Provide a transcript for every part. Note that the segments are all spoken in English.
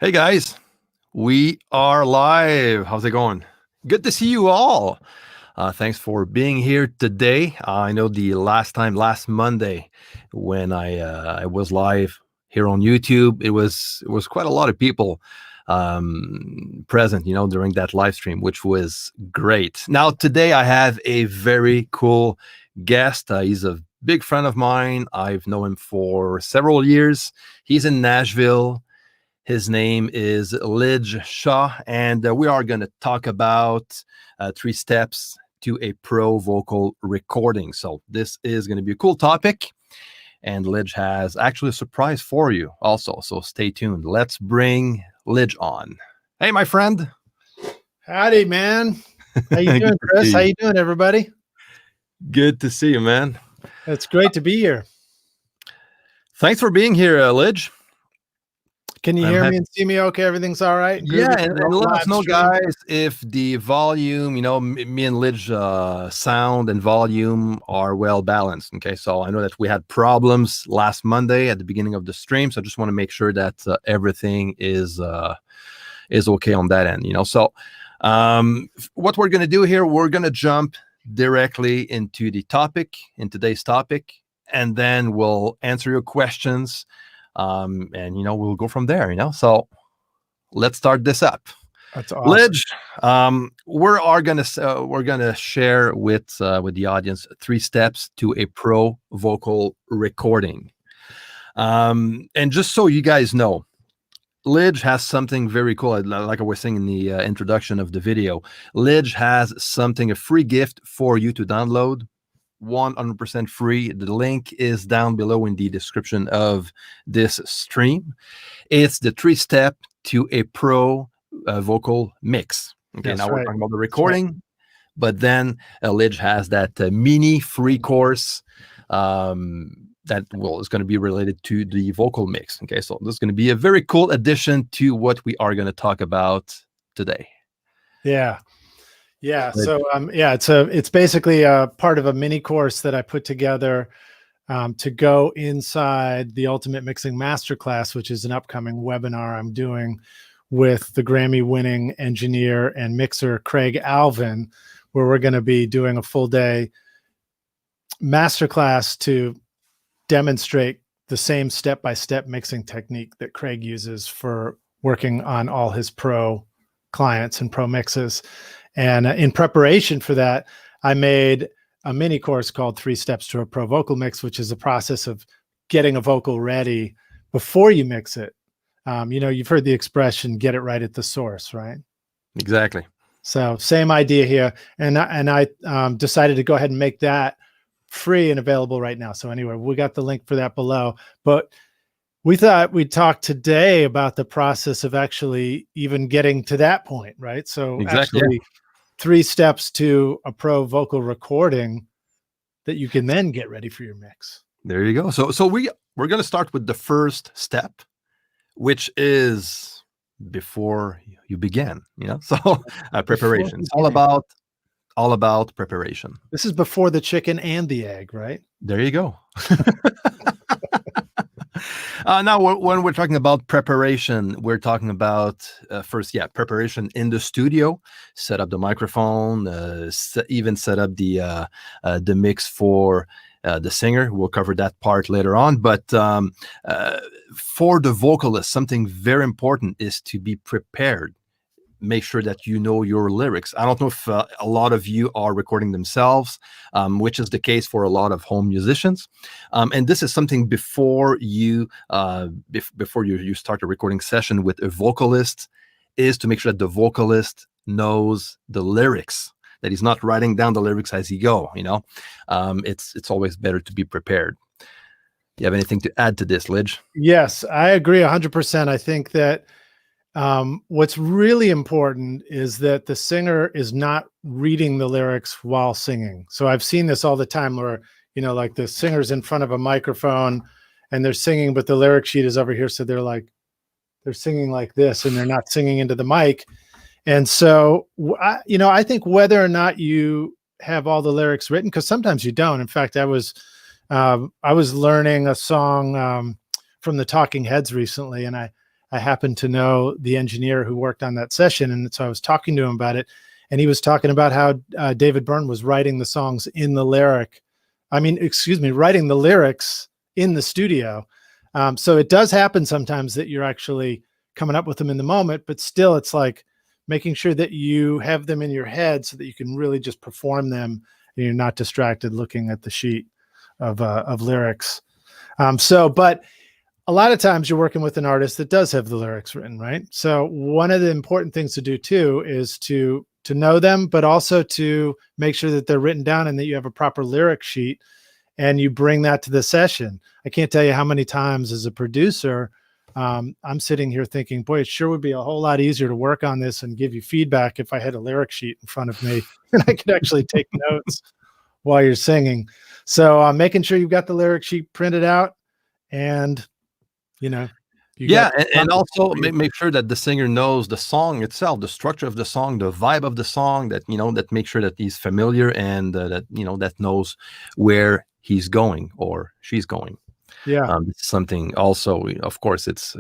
Hey guys, we are live. How's it going? Good to see you all. Thanks for being here today. I know the last Monday, when I was live here on YouTube, it was quite a lot of people present, during that live stream, which was great. Now today I have a very cool guest. He's a big friend of mine. I've known him for several years. He's in Nashville. His name is Lij Shaw, and we are going to talk about 3 steps to a pro vocal recording. So this is going to be a cool topic, and Lij has actually a surprise for you also. So stay tuned. Let's bring Lij on. Hey, my friend. Howdy, man. How you doing, Chris? How you doing, everybody? Good to see you, man. It's great to be here. Thanks for being here, Lij. Can you hear me and see me okay? Everything's all right? Yeah, and let us know, guys, if the volume, me and Lij sound and volume are well balanced. Okay, so I know that we had problems last Monday at the beginning of the stream, so I just want to make sure that everything is okay on that end. So what we're going to do here, we're going to jump directly into the topic, in today's topic, and then we'll answer your questions. And we'll go from there. So let's start this up. That's awesome. Lij, we're gonna share with the audience 3 steps to a pro vocal recording. And just so you guys know, Lij has something very cool. Like I was saying in the introduction of the video, Lij has a free gift for you to download. 100% free. The link is down below in the description of this stream. It's the 3-step to a pro vocal mix. Okay, That's now right. we're talking about the recording, but then Lij has that mini free course that is going to be related to the vocal mix. Okay, so this is going to be a very cool addition to what we are going to talk about today. Yeah. So it's basically a part of a mini course that I put together to go inside the Ultimate Mixing Masterclass, which is an upcoming webinar I'm doing with the Grammy-winning engineer and mixer Craig Alvin, where we're going to be doing a full day masterclass to demonstrate the same step-by-step mixing technique that Craig uses for working on all his pro clients and pro mixes. And in preparation for that, I made a mini course called 3 Steps to a Pro Vocal Mix, which is a process of getting a vocal ready before you mix it. You've heard the expression, get it right at the source, right? Exactly. So same idea here. And I decided to go ahead and make that free and available right now. So anyway, we got the link for that below. But we thought we'd talk today about the process of actually even getting to that point, right? So exactly. Actually 3 steps to a pro vocal recording that you can then get ready for your mix. There you go. So we're going to start with the first step, which is before you begin. So preparation. It's all about preparation. This is before the chicken and the egg, right? There you go. Now, when we're talking about preparation, we're talking about first, preparation in the studio. Set up the microphone, even set up the mix for the singer. We'll cover that part later on. But for the vocalist, something very important is to be prepared. Make sure that you know your lyrics. I don't know if a lot of you are recording themselves, which is the case for a lot of home musicians. And this is something before you start a recording session with a vocalist, is to make sure that the vocalist knows the lyrics, that he's not writing down the lyrics as he go. It's always better to be prepared. Do you have anything to add to this, Lij? Yes, I agree 100%. I think that what's really important is that the singer is not reading the lyrics while singing. So I've seen this all the time where, like the singer's in front of a microphone and they're singing, but the lyric sheet is over here. So they're singing like this and they're not singing into the mic. And so, I think whether or not you have all the lyrics written, because sometimes you don't. In fact, I was learning a song from the Talking Heads recently, and I I happen to know the engineer who worked on that session. And so I was talking to him about it. And he was talking about how David Byrne was writing the songs in the writing the lyrics in the studio. So it does happen sometimes that you're actually coming up with them in the moment, but still it's like making sure that you have them in your head so that you can really just perform them and you're not distracted looking at the sheet of lyrics. But a lot of times you're working with an artist that does have the lyrics written, right? So one of the important things to do too is to know them, but also to make sure that they're written down and that you have a proper lyric sheet and you bring that to the session. I can't tell you how many times as a producer, I'm sitting here thinking, boy, it sure would be a whole lot easier to work on this and give you feedback if I had a lyric sheet in front of me and I could actually take notes while you're singing. So making sure you've got the lyric sheet printed out and, and also make sure that the singer knows the song itself, the structure of the song, the vibe of the song, that, that make sure that he's familiar and that knows where he's going or she's going. Yeah. It's something also, of course, it's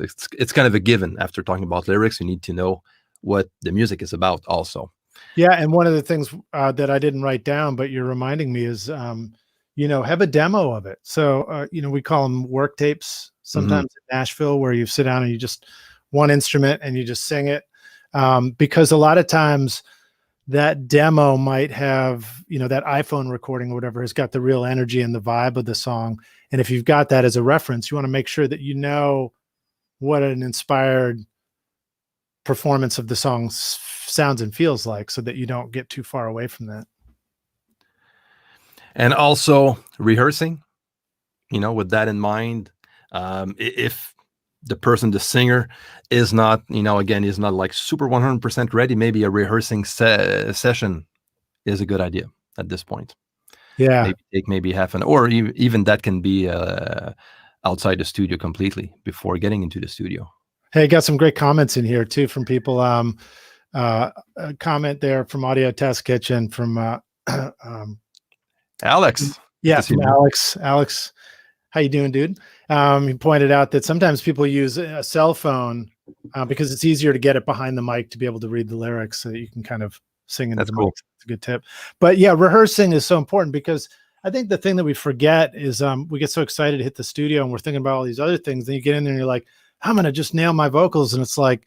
kind of a given. After talking about lyrics, you need to know what the music is about also. Yeah. And one of the things that I didn't write down, but you're reminding me is, have a demo of it. So, we call them work tapes sometimes in Nashville, where you sit down and you just one instrument and you just sing it. Because a lot of times that demo might have, that iPhone recording or whatever has got the real energy and the vibe of the song. And if you've got that as a reference, you want to make sure that you know what an inspired performance of the song sounds and feels like, so that you don't get too far away from that. And also rehearsing, with that in mind, if the singer is not, again, is not like super 100% ready, maybe a rehearsing session is a good idea at this point. Yeah. Maybe take half an, or even that can be outside the studio completely before getting into the studio. Hey, got some great comments in here too from people. A comment there from Audio Test Kitchen from Alex. Yeah, from Alex. Alex, how you doing, dude? He pointed out that sometimes people use a cell phone because it's easier to get it behind the mic to be able to read the lyrics so that you can kind of sing into the mic. That's a good tip. But yeah, rehearsing is so important, because I think the thing that we forget is we get so excited to hit the studio and we're thinking about all these other things. Then you get in there and you're like, I'm going to just nail my vocals. And it's like,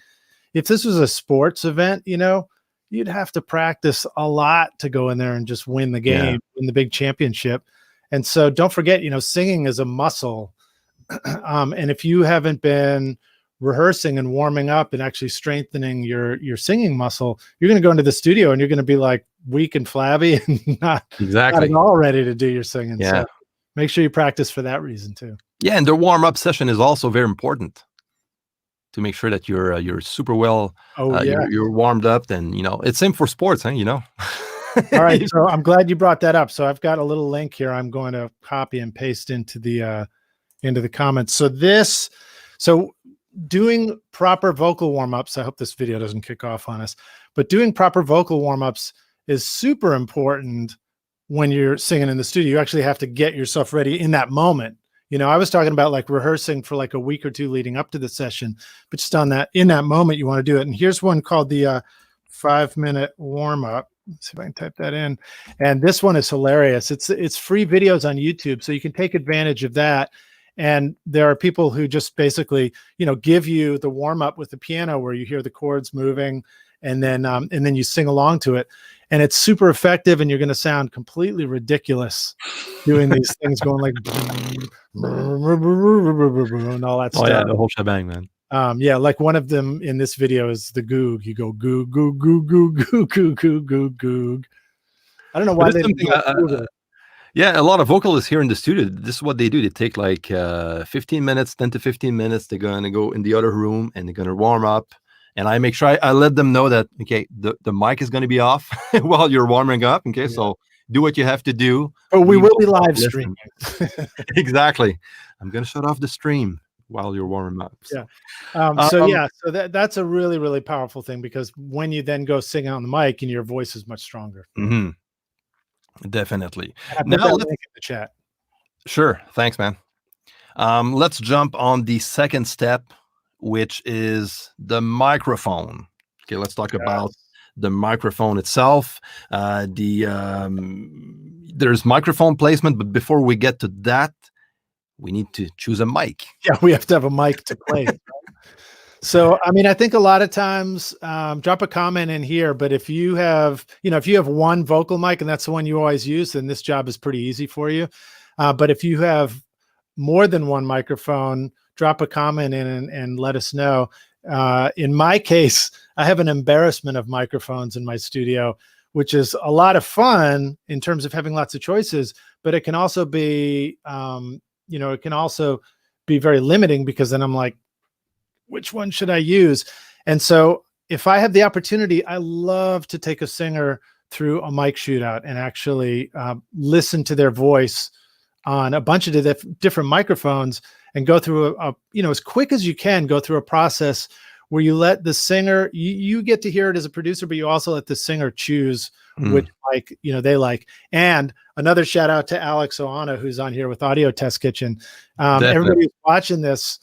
if this was a sports event, you'd have to practice a lot to go in there and just win the game, win the big championship. And so don't forget, singing is a muscle. And if you haven't been rehearsing and warming up and actually strengthening your singing muscle, you're going to go into the studio and you're going to be like weak and flabby and not at all ready to do your singing. Yeah. So make sure you practice for that reason too. Yeah. And the warm-up session is also very important to make sure that you're super well, you're warmed up. And, it's same for sports, huh? All right. So I'm glad you brought that up. So I've got a little link here. I'm going to copy and paste into the comments. So doing proper vocal warm-ups, I hope this video doesn't kick off on us, but doing proper vocal warm-ups is super important when you're singing in the studio. You actually have to get yourself ready in that moment. I was talking about like rehearsing for like a week or two leading up to the session, but just in that moment, you want to do it. And here's one called the 5-minute warm-up. Let's see if I can type that in. And this one is hilarious. It's free videos on YouTube, so you can take advantage of that. And there are people who just basically, give you the warm up with the piano where you hear the chords moving, and then you sing along to it. And it's super effective, and you're going to sound completely ridiculous doing these things, going like and all that stuff. Oh yeah, the whole shebang, man. Like one of them in this video is the goog. You go goog, goog, goog, goog, goog, goog, goog, goog, goog. I don't know why they a lot of vocalists here in the studio, this is what they do. They take like 10 to 15 minutes. They're going to go in the other room and they're going to warm up. And I make sure I let them know that, okay, the mic is going to be off while you're warming up. Okay, so do what you have to do. Oh, we will be live streaming. Exactly. I'm going to shut off the stream while you're warming up. So. So that's a really, really powerful thing, because when you then go sing on the mic and your voice is much stronger. Mm-hmm. Definitely. Now let's link in the chat. Sure. Thanks, man. Let's jump on the second step which is the microphone. Okay, let's talk about Yes. the microphone itself. There's microphone placement, but before we get to that, we need to choose a mic. Yeah, we have to have a mic to play. So, I mean, I think a lot of times, drop a comment in here, but if you have, if you have one vocal mic and that's the one you always use, then this job is pretty easy for you. But if you have more than one microphone, drop a comment in and let us know. In my case, I have an embarrassment of microphones in my studio, which is a lot of fun in terms of having lots of choices, but it can also be, it can also be very limiting, because then I'm like, which one should I use? And so if I have the opportunity, I love to take a singer through a mic shootout and actually listen to their voice on a bunch of different microphones, and go through as quick as you can, go through a process where you let the singer, you get to hear it as a producer, but you also let the singer choose which mic they like. And another shout out to Alex Oana, who's on here with Audio Test Kitchen. Everybody who's watching this,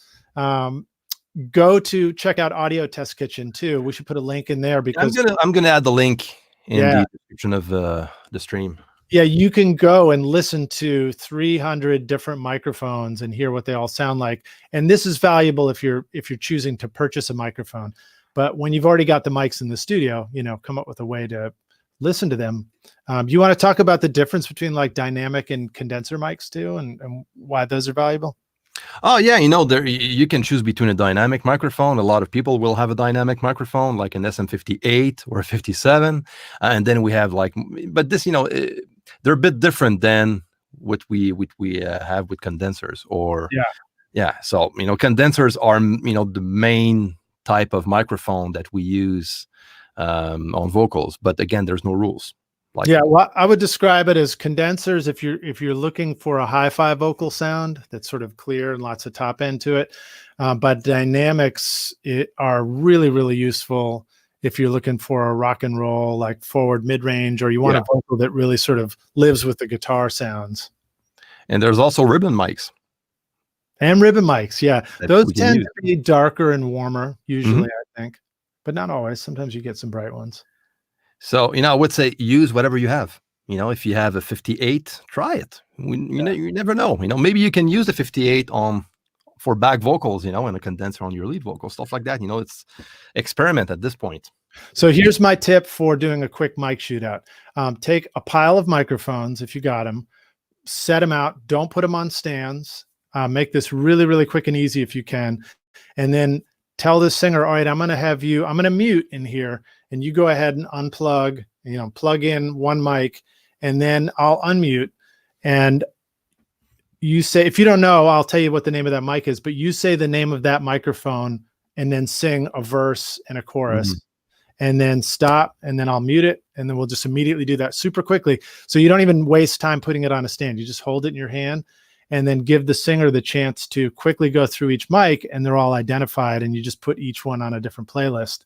go to check out Audio Test Kitchen too. We should put a link in there, because I'm gonna add the link in the description of the stream. Yeah, you can go and listen to 300 different microphones and hear what they all sound like. And this is valuable if you're choosing to purchase a microphone. But when you've already got the mics in the studio, come up with a way to listen to them. You want to talk about the difference between like dynamic and condenser mics too, and why those are valuable? Oh yeah, there you can choose between a dynamic microphone. A lot of people will have a dynamic microphone, like an SM58 or a 57, and then we have but this, they're a bit different than what we have with condensers. Or so condensers are the main type of microphone that we use on vocals. But again, there's no rules. Well, I would describe it as condensers if you're looking for a hi-fi vocal sound that's sort of clear and lots of top end to it. But dynamics are really, really useful if you're looking for a rock and roll, like forward mid-range, or you want a vocal that really sort of lives with the guitar sounds. And there's also ribbon mics. And ribbon mics, yeah. Those tend to be darker and warmer, usually, I think. But not always. Sometimes you get some bright ones. So, I would say use whatever you have. If you have a 58, try it. You never know. Maybe you can use the 58 for back vocals, and a condenser on your lead vocal, stuff like that. It's experiment at this point. So here's my tip for doing a quick mic shootout. Take a pile of microphones, if you got them, set them out. Don't put them on stands. Make this really, really quick and easy if you can. And then tell the singer, all right, I'm going to mute in here, and you go ahead and unplug, plug in one mic, and then I'll unmute. And you say, if you don't know, I'll tell you what the name of that mic is, but you say the name of that microphone and then sing a verse and a chorus, and then stop, and then I'll mute it. And then we'll just immediately do that super quickly. So you don't even waste time putting it on a stand. You just hold it in your hand, and then give the singer the chance to quickly go through each mic, and they're all identified, and you just put each one on a different playlist.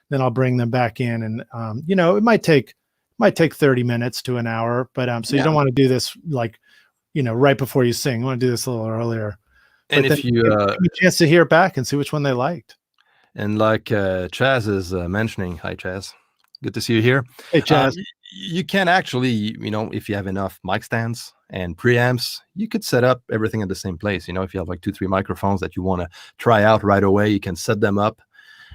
Then I'll bring them back in, and it might take 30 minutes to an hour, but you don't want to do this right before you sing. You want to do this a little earlier. And if you give them a chance to hear it back and see which one they liked. And like Chaz is mentioning, hi Chaz, good to see you here. Hey Chaz. You can actually, if you have enough mic stands and preamps, you could set up everything at the same place. If you have like 2-3 microphones that you want to try out right away, you can set them up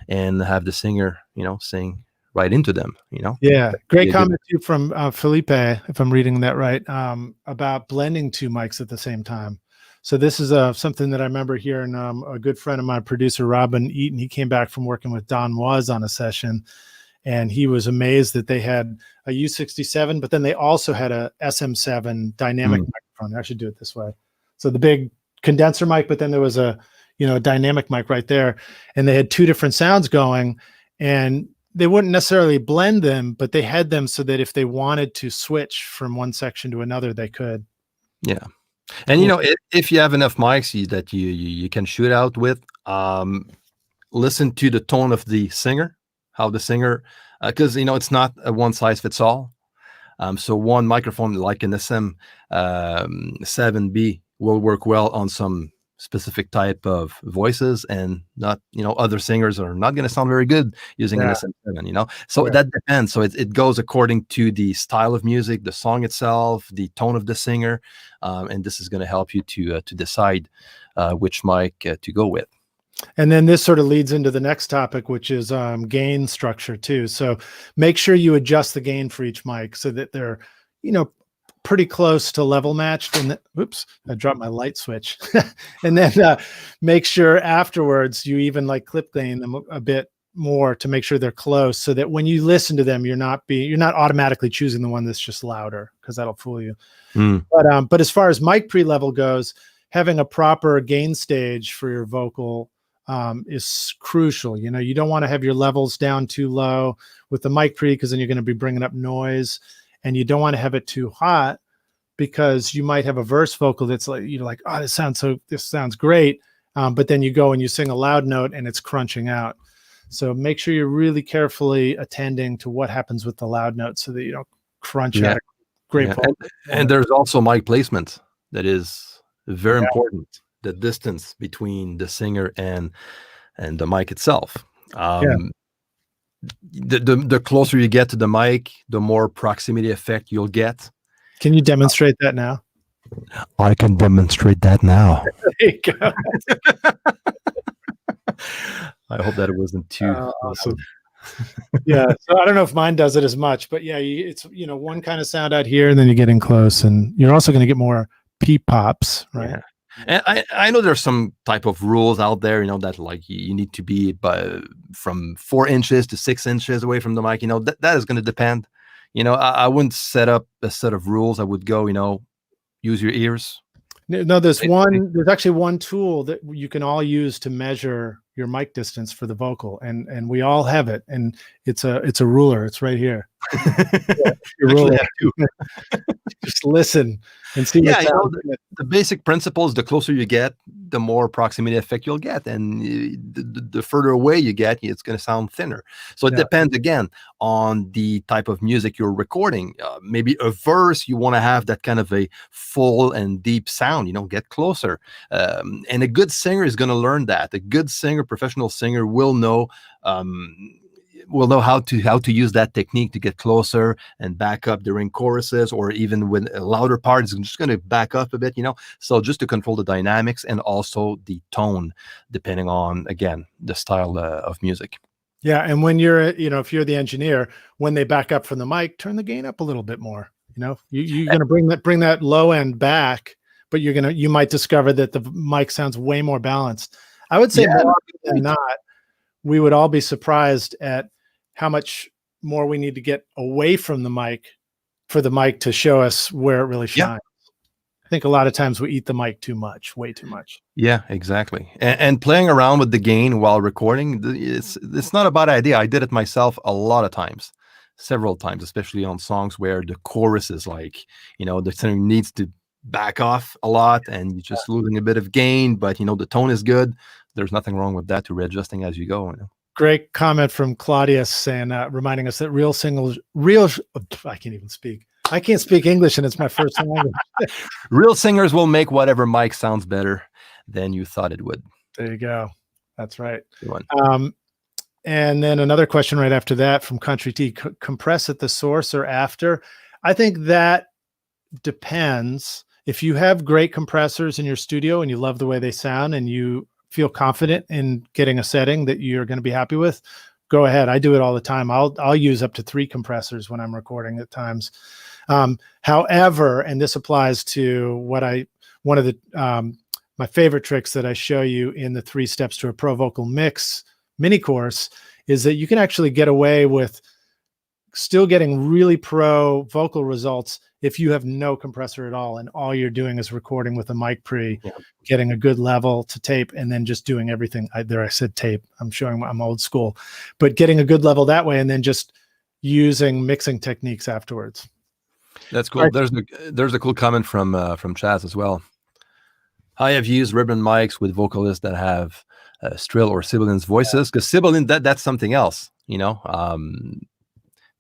and have the singer, sing right into them, Yeah. Great comment too from Felipe, if I'm reading that right, about blending 2 mics at the same time. So this is something that I remember hearing a good friend of mine, producer Robin Eaton. He came back from working with Don Was on a session, and he was amazed that they had a U67, but then they also had a SM7 dynamic microphone. I should do it this way. So the big condenser mic, but then there was a dynamic mic right there, and they had 2 different sounds going, and they wouldn't necessarily blend them, but they had them so that if they wanted to switch from one section to another, they could. Yeah. And, if you have enough mics that you can shoot out with, listen to the tone of the singer, how the singer, because, it's not a one size fits all. So one microphone like an SM7B will work well on some specific type of voices, and not, other singers are not going to sound very good using an SM7, so that depends. So it goes according to the style of music, the song itself, the tone of the singer, and this is going to help you to decide which mic to go with. And then this sort of leads into the next topic, which is gain structure too. So make sure you adjust the gain for each mic so that they're, pretty close to level matched. And oops, I dropped my light switch. And then make sure afterwards you even like clip gain them a bit more to make sure they're close, so that when you listen to them, you're not automatically choosing the one that's just louder, because that'll fool you. But as far as mic pre-level goes, having a proper gain stage for your vocal is crucial. You don't want to have your levels down too low with the mic pre, because then you're going to be bringing up noise, and you don't want to have it too hot, because you might have a verse vocal that's like, like, oh, this sounds great. But then you go and you sing a loud note and it's crunching out. So make sure you're really carefully attending to what happens with the loud note, so that you don't crunch out a great vocal. And there's also mic placement that is very important. The distance between the singer and the mic itself. The closer you get to the mic, the more proximity effect you'll get. Can you demonstrate that now? I can demonstrate that now. There you go. I hope that it wasn't too awesome. Yeah, so I don't know if mine does it as much, but it's one kind of sound out here, and then you get in close, and you're also going to get more peep pops, right? Yeah. And I know there's some type of rules out there, that like you need to be from 4 inches to 6 inches away from the mic. That is going to depend. I wouldn't set up a set of rules. I would go, use your ears. No, there's actually one tool that you can all use to measure your mic distance for the vocal, and we all have it, and it's a ruler. It's right here. Your ruler. Just listen and see. The basic principles: the closer you get, the more proximity effect you'll get, and the further away you get, it's going to sound thinner. So it depends again on the type of music you're recording. Maybe a verse, you want to have that kind of a full and deep sound. Get closer, and a good singer is going to learn that. A good singer, professional singer, will know how to use that technique to get closer and back up during choruses, or even when a louder part is just going to back up a bit, so just to control the dynamics and also the tone, depending on, again, the style of music. Yeah. And when you're, if you're the engineer, when they back up from the mic, turn the gain up a little bit more. You're going to bring that low end back, but you might discover that the mic sounds way more balanced. I would say more often than not, we would all be surprised at how much more we need to get away from the mic for the mic to show us where it really shines. I think a lot of times we eat the mic too much, way too much. Yeah, exactly. And playing around with the gain while recording, it's not a bad idea. I did it myself a lot of times, several times, especially on songs where the chorus is like, the singer needs to back off a lot and you're just losing a bit of gain, but the tone is good. There's nothing wrong with that, to readjusting as you go. Great comment from Claudius saying, reminding us that I can't even speak. I can't speak English, and it's my first language. Real singers will make whatever mic sounds better than you thought it would. There you go. That's right. And then another question right after that from Country T: compress at the source or after? I think that depends. If you have great compressors in your studio and you love the way they sound and you feel confident in getting a setting that you're going to be happy with, go ahead. I do it all the time. I'll use up to 3 compressors when I'm recording at times. However, and this applies to one of the my favorite tricks that I show you in the 3 Steps to a Pro Vocal Mix mini course, is that you can actually get away with still getting really pro vocal results if you have no compressor at all, and all you're doing is recording with a mic pre, getting a good level to tape, and then just doing everything. I said tape. I'm showing I'm old school, but getting a good level that way, and then just using mixing techniques afterwards. That's cool. Right. There's a cool comment from Chaz as well. I have used ribbon mics with vocalists that have Strill or sibilance voices, because sibilant, that's something else.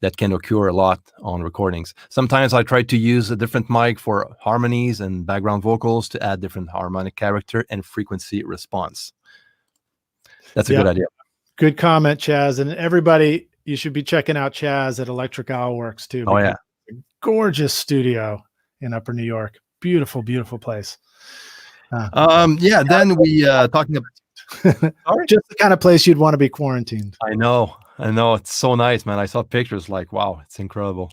that can occur a lot on recordings. Sometimes I try to use a different mic for harmonies and background vocals to add different harmonic character and frequency response. That's a good idea. Good comment, Chaz. And everybody, you should be checking out Chaz at Electric Owl Works too. Oh yeah, gorgeous studio in Upper New York. Beautiful, beautiful place. Then we talking about just the kind of place you'd want to be quarantined. I know. It's so nice, man. I saw pictures like, wow, it's incredible.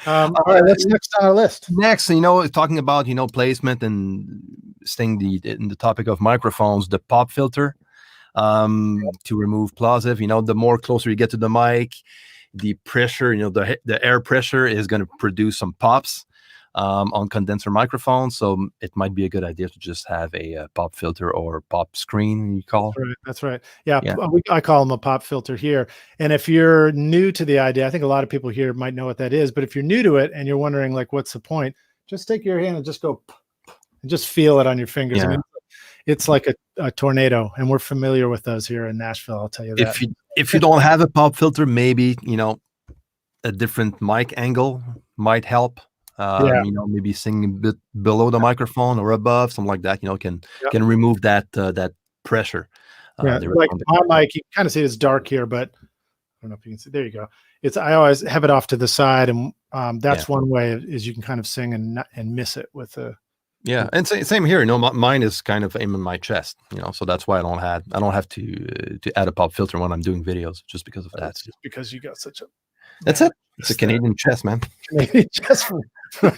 All right, what's next on our list? Next, talking about, placement and staying in the topic of microphones, the pop filter to remove plosive. The more closer you get to the mic, the pressure, the air pressure is going to produce some pops on condenser microphones. So it might be a good idea to just have a pop filter or pop screen, you call it. That's right. Yeah. I call them a pop filter here. And if you're new to the idea, I think a lot of people here might know what that is, but if you're new to it and you're wondering like, what's the point? Just take your hand and just go and just feel it on your fingers. Yeah. I mean, it's like a tornado, and we're familiar with those here in Nashville. I'll tell you that. If you don't have a pop filter, maybe, a different mic angle might help. Maybe singing a bit below the microphone or above, something like that, can remove that pressure. Like my mic, you can kind of see it's dark here, but I don't know if you can see. There you go. I always have it off to the side, and that's one way is you can kind of sing and miss it with a. Yeah, and same here. Mine is kind of aiming my chest. So that's why I don't have to add a pop filter when I'm doing videos, just because of that. Just because you got such a. That's it. It's a Canadian chest, man. Canadian chest from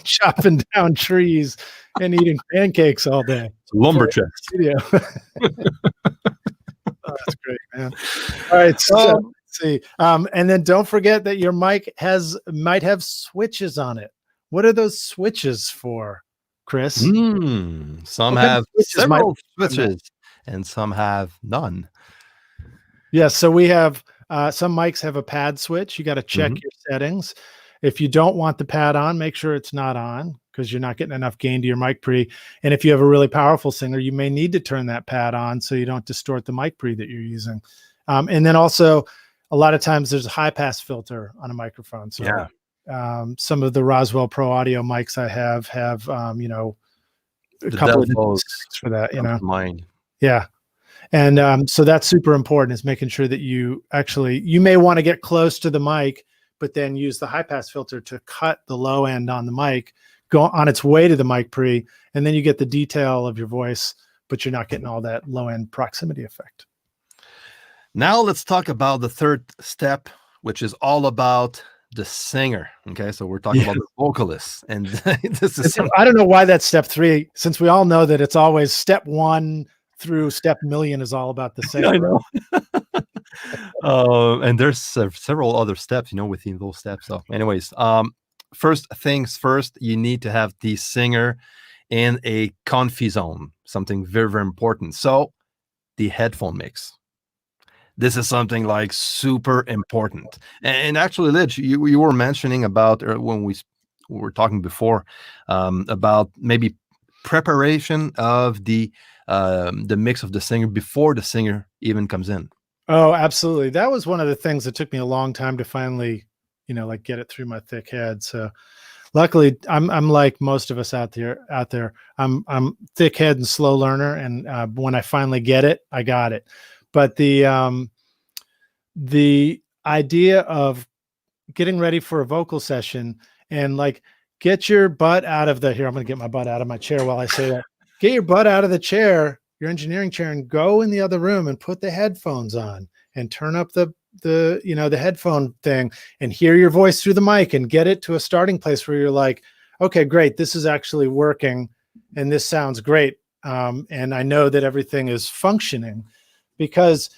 chopping down trees and eating pancakes all day. Lumber chest. Studio. That's great, man. All right, so let's see. And then don't forget that your mic might have switches on it. What are those switches for, Chris? Some have several switches, and some have none. Yeah, so we have some mics have a pad switch. You got to check your settings. If you don't want the pad on, make sure it's not on, because you're not getting enough gain to your mic pre. And if you have a really powerful singer, you may need to turn that pad on so you don't distort the mic pre that you're using. And then also, a lot of times there's a high pass filter on a microphone. So some of the Roswell Pro Audio mics I have a couple of for that. Mine. Yeah. And so that's super important, is making sure that you may want to get close to the mic, but then use the high pass filter to cut the low end on the mic, go on its way to the mic pre, and then you get the detail of your voice, but you're not getting all that low end proximity effect. Now let's talk about the third step, which is all about the singer. Okay, so we're talking about the vocalist, and this is I don't know why that's step 3, since we all know that it's always step 1 through step million is all about the singer. I know. And there's several other steps, within those steps. So anyways, first things first, you need to have the singer in a comfy zone, something very, very important. So the headphone mix. This is something like super important. And actually, Lij, you were mentioning about when we were talking before about maybe preparation of the mix of the singer before the singer even comes in. Oh, absolutely. That was one of the things that took me a long time to finally, get it through my thick head. So luckily I'm like most of us out there. I'm thick head and slow learner. And when I finally get it, I got it. But the idea of getting ready for a vocal session and get your butt out of here. I'm going to get my butt out of my chair while I say that. Get your butt out of the chair, your engineering chair, and go in the other room and put the headphones on and turn up the headphone thing and hear your voice through the mic and get it to a starting place where you're like, okay, great. This is actually working and this sounds great. And I know that everything is functioning, because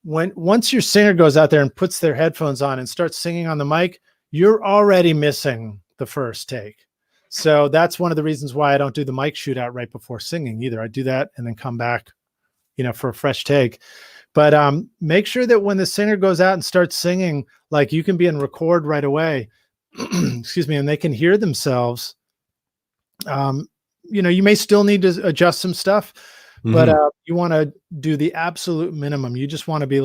once your singer goes out there and puts their headphones on and starts singing on the mic, you're already missing the first take. So that's one of the reasons why I don't do the mic shootout right before singing either. I do that and then come back, for a fresh take. But make sure that when the singer goes out and starts singing, you can be in record right away, excuse me, and they can hear themselves. You may still need to adjust some stuff, but you want to do the absolute minimum. You just want to be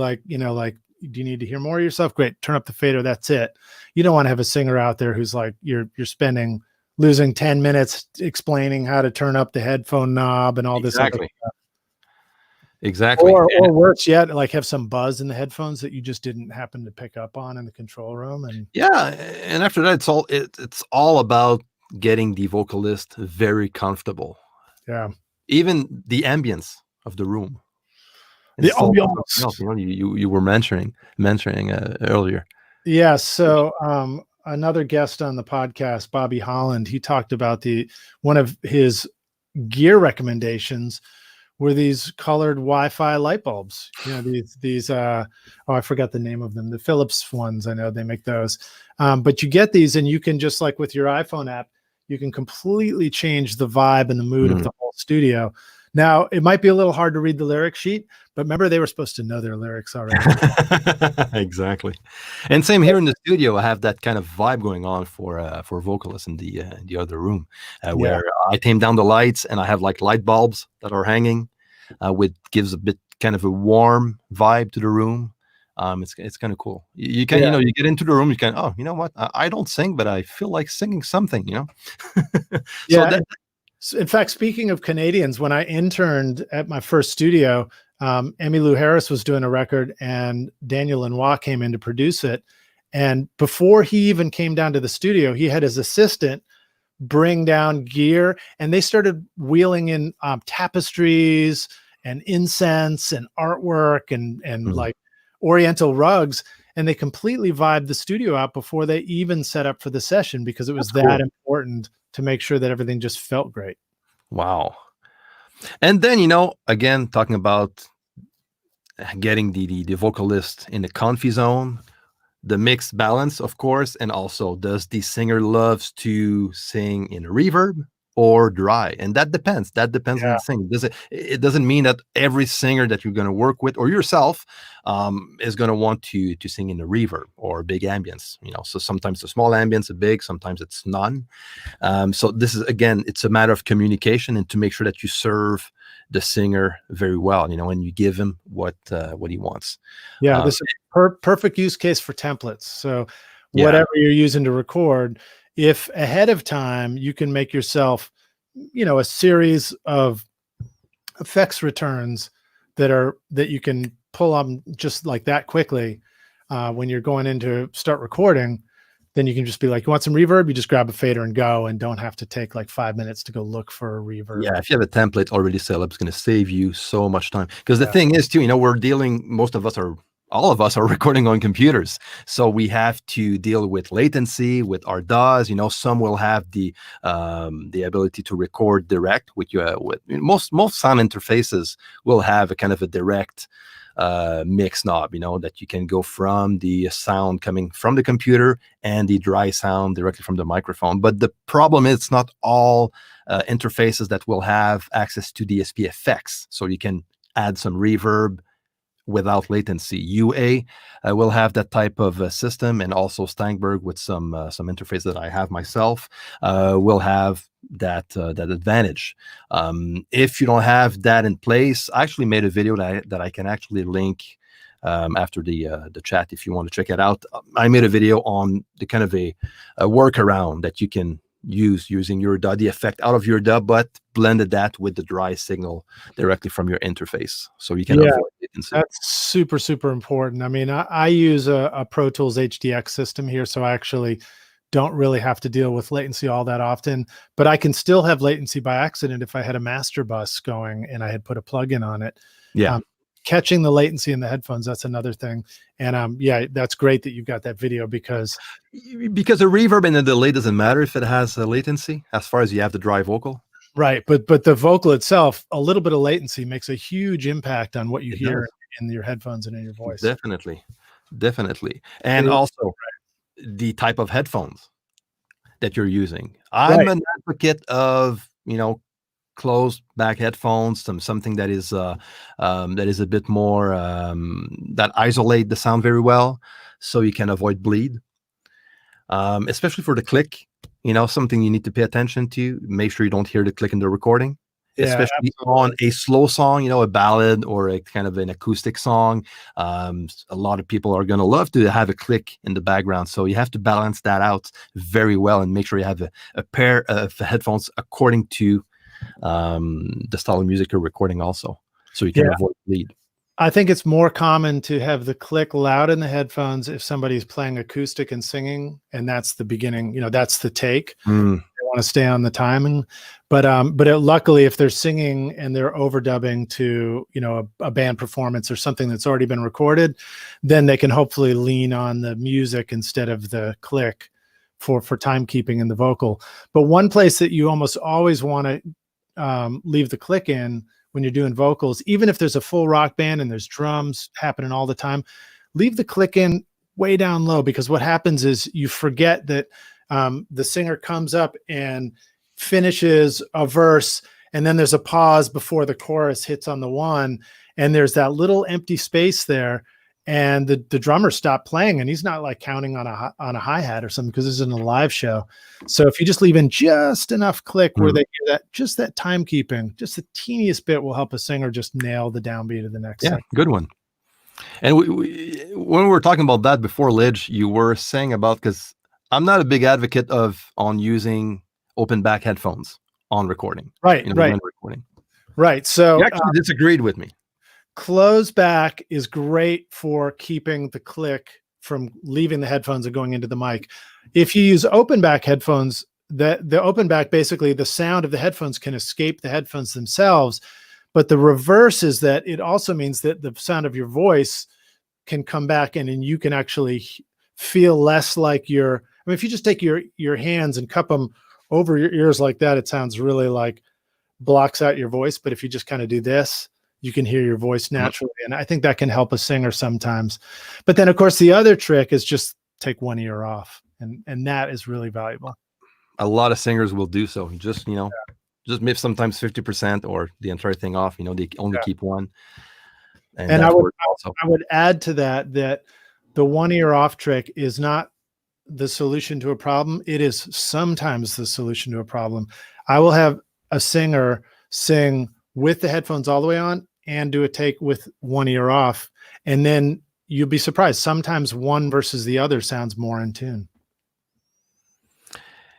do you need to hear more of yourself? Great. Turn up the fader. That's it. You don't want to have a singer out there who's like, you're losing 10 minutes explaining how to turn up the headphone knob and all this other stuff. Exactly. Or worse yet, like have some buzz in the headphones that you just didn't happen to pick up on in the control room. And and after that, it's all about getting the vocalist very comfortable. Yeah. Even the ambience of the room. The ambience. You were mentioning earlier. Yeah. So another guest on the podcast, Bobby Holland, he talked about one of his gear recommendations were these colored Wi-Fi light bulbs. These I forgot the name of them. The Philips ones, I know they make those. But you get these and you can just like with your iPhone app, you can completely change the vibe and the mood of the whole studio. Now, it might be a little hard to read the lyric sheet, but remember they were supposed to know their lyrics already. Exactly. And same here in the studio, I have that kind of vibe going on for vocalists in the other room, where I tame down the lights and I have like light bulbs that are hanging, which gives a bit kind of a warm vibe to the room. It's kind of cool. You can, you get into the room, you can, you know what? I don't sing, but I feel like singing something, In fact, speaking of Canadians, when I interned at my first studio, Emmylou Harris was doing a record and Daniel Lanois came in to produce it. And before he even came down to the studio, he had his assistant bring down gear and they started wheeling in tapestries and incense and artwork and like Oriental rugs. And they completely vibed the studio out before they even set up for the session because it was that important to make sure that everything just felt great. Wow. And then, again, talking about getting the vocalist in the comfy zone, the mixed balance, of course, and also does the singer loves to sing in reverb or dry? And that depends. That depends on the singer. It doesn't mean that every singer that you're going to work with or yourself is going to want to sing in a reverb or big ambience. So sometimes a small ambience, a big, sometimes it's none. So this is, again, it's a matter of communication and to make sure that you serve the singer very well, when you give him what he wants. Yeah, this is perfect use case for templates. So whatever you're using to record, if ahead of time you can make yourself, a series of effects returns that you can pull on just like that quickly when you're going in to start recording, then you can just be like, you want some reverb? You just grab a fader and go and don't have to take like 5 minutes to go look for a reverb. Yeah, if you have a template already set up, it's going to save you so much time. Because the thing is too, all of us are recording on computers. So we have to deal with latency, with our DAWs. Some will have the ability to record direct with most sound interfaces will have a kind of a direct mix knob, that you can go from the sound coming from the computer and the dry sound directly from the microphone. But the problem is it's not all interfaces that will have access to DSP effects. So you can add some reverb without latency. UA will have that type of system, and also Stangberg with some interface that I have myself will have that advantage. If you don't have that in place, I actually made a video that I can actually link after the chat if you want to check it out. I made a video on the kind of a workaround that you can use using your DAW, the effect out of your DAW, but blended that with the dry signal directly from your interface, so you can avoid latency. That's super, super important. I mean, I use a Pro Tools HDX system here, so I actually don't really have to deal with latency all that often, but I can still have latency by accident if I had a master bus going and I had put a plugin on it. Catching the latency in the headphones, that's another thing. And that's great that you've got that video because the reverb and the delay doesn't matter if it has a latency as far as you have the dry vocal. Right. But the vocal itself, a little bit of latency makes a huge impact on what you hear in your headphones and in your voice. Definitely. And also the type of headphones that you're using. I'm an advocate of, closed back headphones, something that is a bit more that isolate the sound very well, so you can avoid bleed. Especially for the click, something you need to pay attention to. Make sure you don't hear the click in the recording. Yeah, especially on absolutely. a slow song, a ballad or a kind of an acoustic song. A lot of people are going to love to have a click in the background. So you have to balance that out very well and make sure you have a pair of headphones according to the style of music you're recording also. So you can Yeah. avoid lead. I think it's more common to have the click loud in the headphones if somebody's playing acoustic and singing, and that's the beginning, that's the take. Mm, They want to stay on the timing. But luckily, if they're singing and they're overdubbing to, a band performance or something that's already been recorded, then they can hopefully lean on the music instead of the click for timekeeping in the vocal. But one place that you almost always want to leave the click in when you're doing vocals, even if there's a full rock band and there's drums happening all the time, leave the click in way down low, because what happens is you forget that the singer comes up and finishes a verse, and then there's a pause before the chorus hits on the one, and there's that little empty space there, and the drummer stopped playing, and he's not like counting on a hi-hat or something, because this isn't a live show. So if you just leave in just enough click where they hear that, just that timekeeping, just the teeniest bit will help a singer just nail the downbeat of the next yeah, second. good one. And when we were talking about that before, Lij, you were saying about, because I'm not a big advocate on using open back headphones on recording. Right. When recording. Right. So You actually disagreed with me. close back is great for keeping the click from leaving the headphones and going into the mic. If you use open back headphones, the open back, basically the sound of the headphones can escape the headphones themselves. But the reverse is that it also means that the sound of your voice can come back in, and you can actually feel less like if you just take your hands and cup them over your ears like that, it sounds really like blocks out your voice. But if you just kind of do this, you can hear your voice naturally. And I think that can help a singer sometimes. But then, of course, the other trick is just take one ear off. And that is really valuable. A lot of singers will do so. Just maybe sometimes 50% or the entire thing off. They only keep one. And I would add to that the one ear off trick is not the solution to a problem. It is sometimes the solution to a problem. I will have a singer sing with the headphones all the way on and do a take with one ear off. And then you'll be surprised. Sometimes one versus the other sounds more in tune.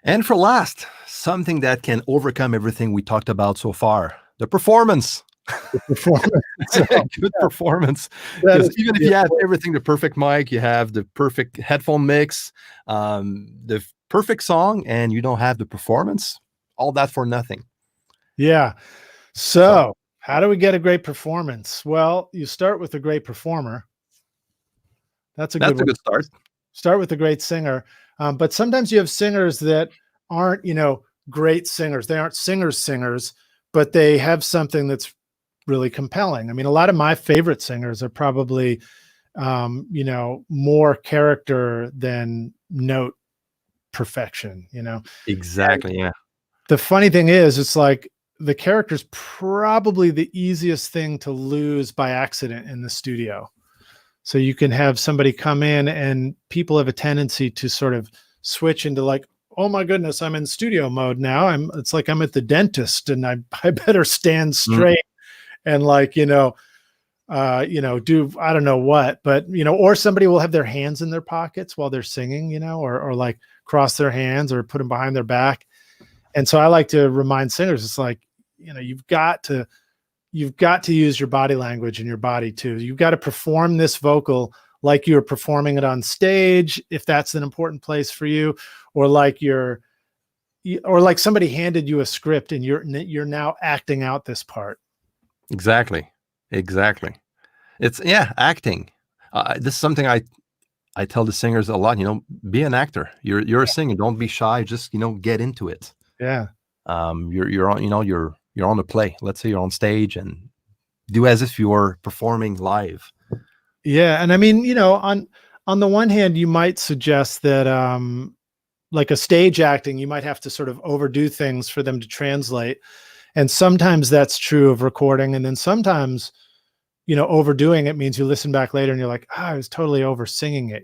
And for last, something that can overcome everything we talked about so far, the performance. Good performance. Because even if you have everything, the perfect mic, you have the perfect headphone mix, the perfect song, and you don't have the performance, all that for nothing. Yeah. So how do we get a great performance? Well, you start with a great performer. That's a good start. Start with a great singer. But sometimes you have singers that aren't, great singers. They aren't singers, but they have something that's really compelling. I mean, a lot of my favorite singers are probably, more character than note perfection, Exactly. And the funny thing is, it's like the character's probably the easiest thing to lose by accident in the studio. So you can have somebody come in, and people have a tendency to sort of switch into like, oh my goodness, I'm in studio mode now. It's like I'm at the dentist, and I better stand straight and like, do I don't know what, but or somebody will have their hands in their pockets while they're singing, or like cross their hands or put them behind their back. And so I like to remind singers, it's like, you've got to use your body language and your body too. You've got to perform this vocal like you're performing it on stage, if that's an important place for you, or like somebody handed you a script and you're now acting out this part. Exactly. It's acting. This is something I tell the singers a lot. Be an actor. You're a singer. Don't be shy. Just get into it. Yeah. You're on. You're on a play. Let's say you're on stage, and do as if you're performing live. Yeah, and I mean, on the one hand, you might suggest that like a stage acting, you might have to sort of overdo things for them to translate. And sometimes that's true of recording. And then sometimes, overdoing it means you listen back later and you're like, I was totally over singing it.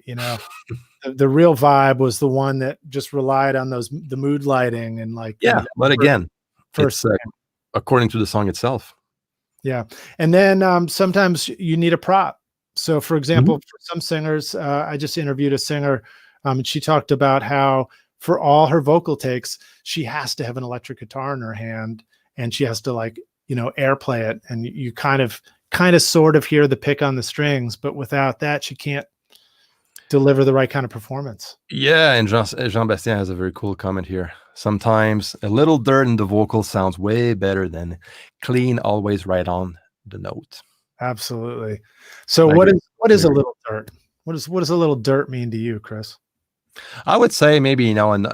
The real vibe was the one that just relied on the mood lighting and like, but again, it's according to the song itself. Yeah. And then sometimes you need a prop. So for example, for some singers, I just interviewed a singer, and she talked about how for all her vocal takes, she has to have an electric guitar in her hand, and she has to like, airplay it. And you kind of sort of hear the pick on the strings, but without that, she can't deliver the right kind of performance. Yeah, and Jean-Bastien has a very cool comment here. Sometimes a little dirt in the vocal sounds way better than clean, always right on the note. Absolutely. So what is a little dirt? What does a little dirt mean to you, Chris? I would say maybe, and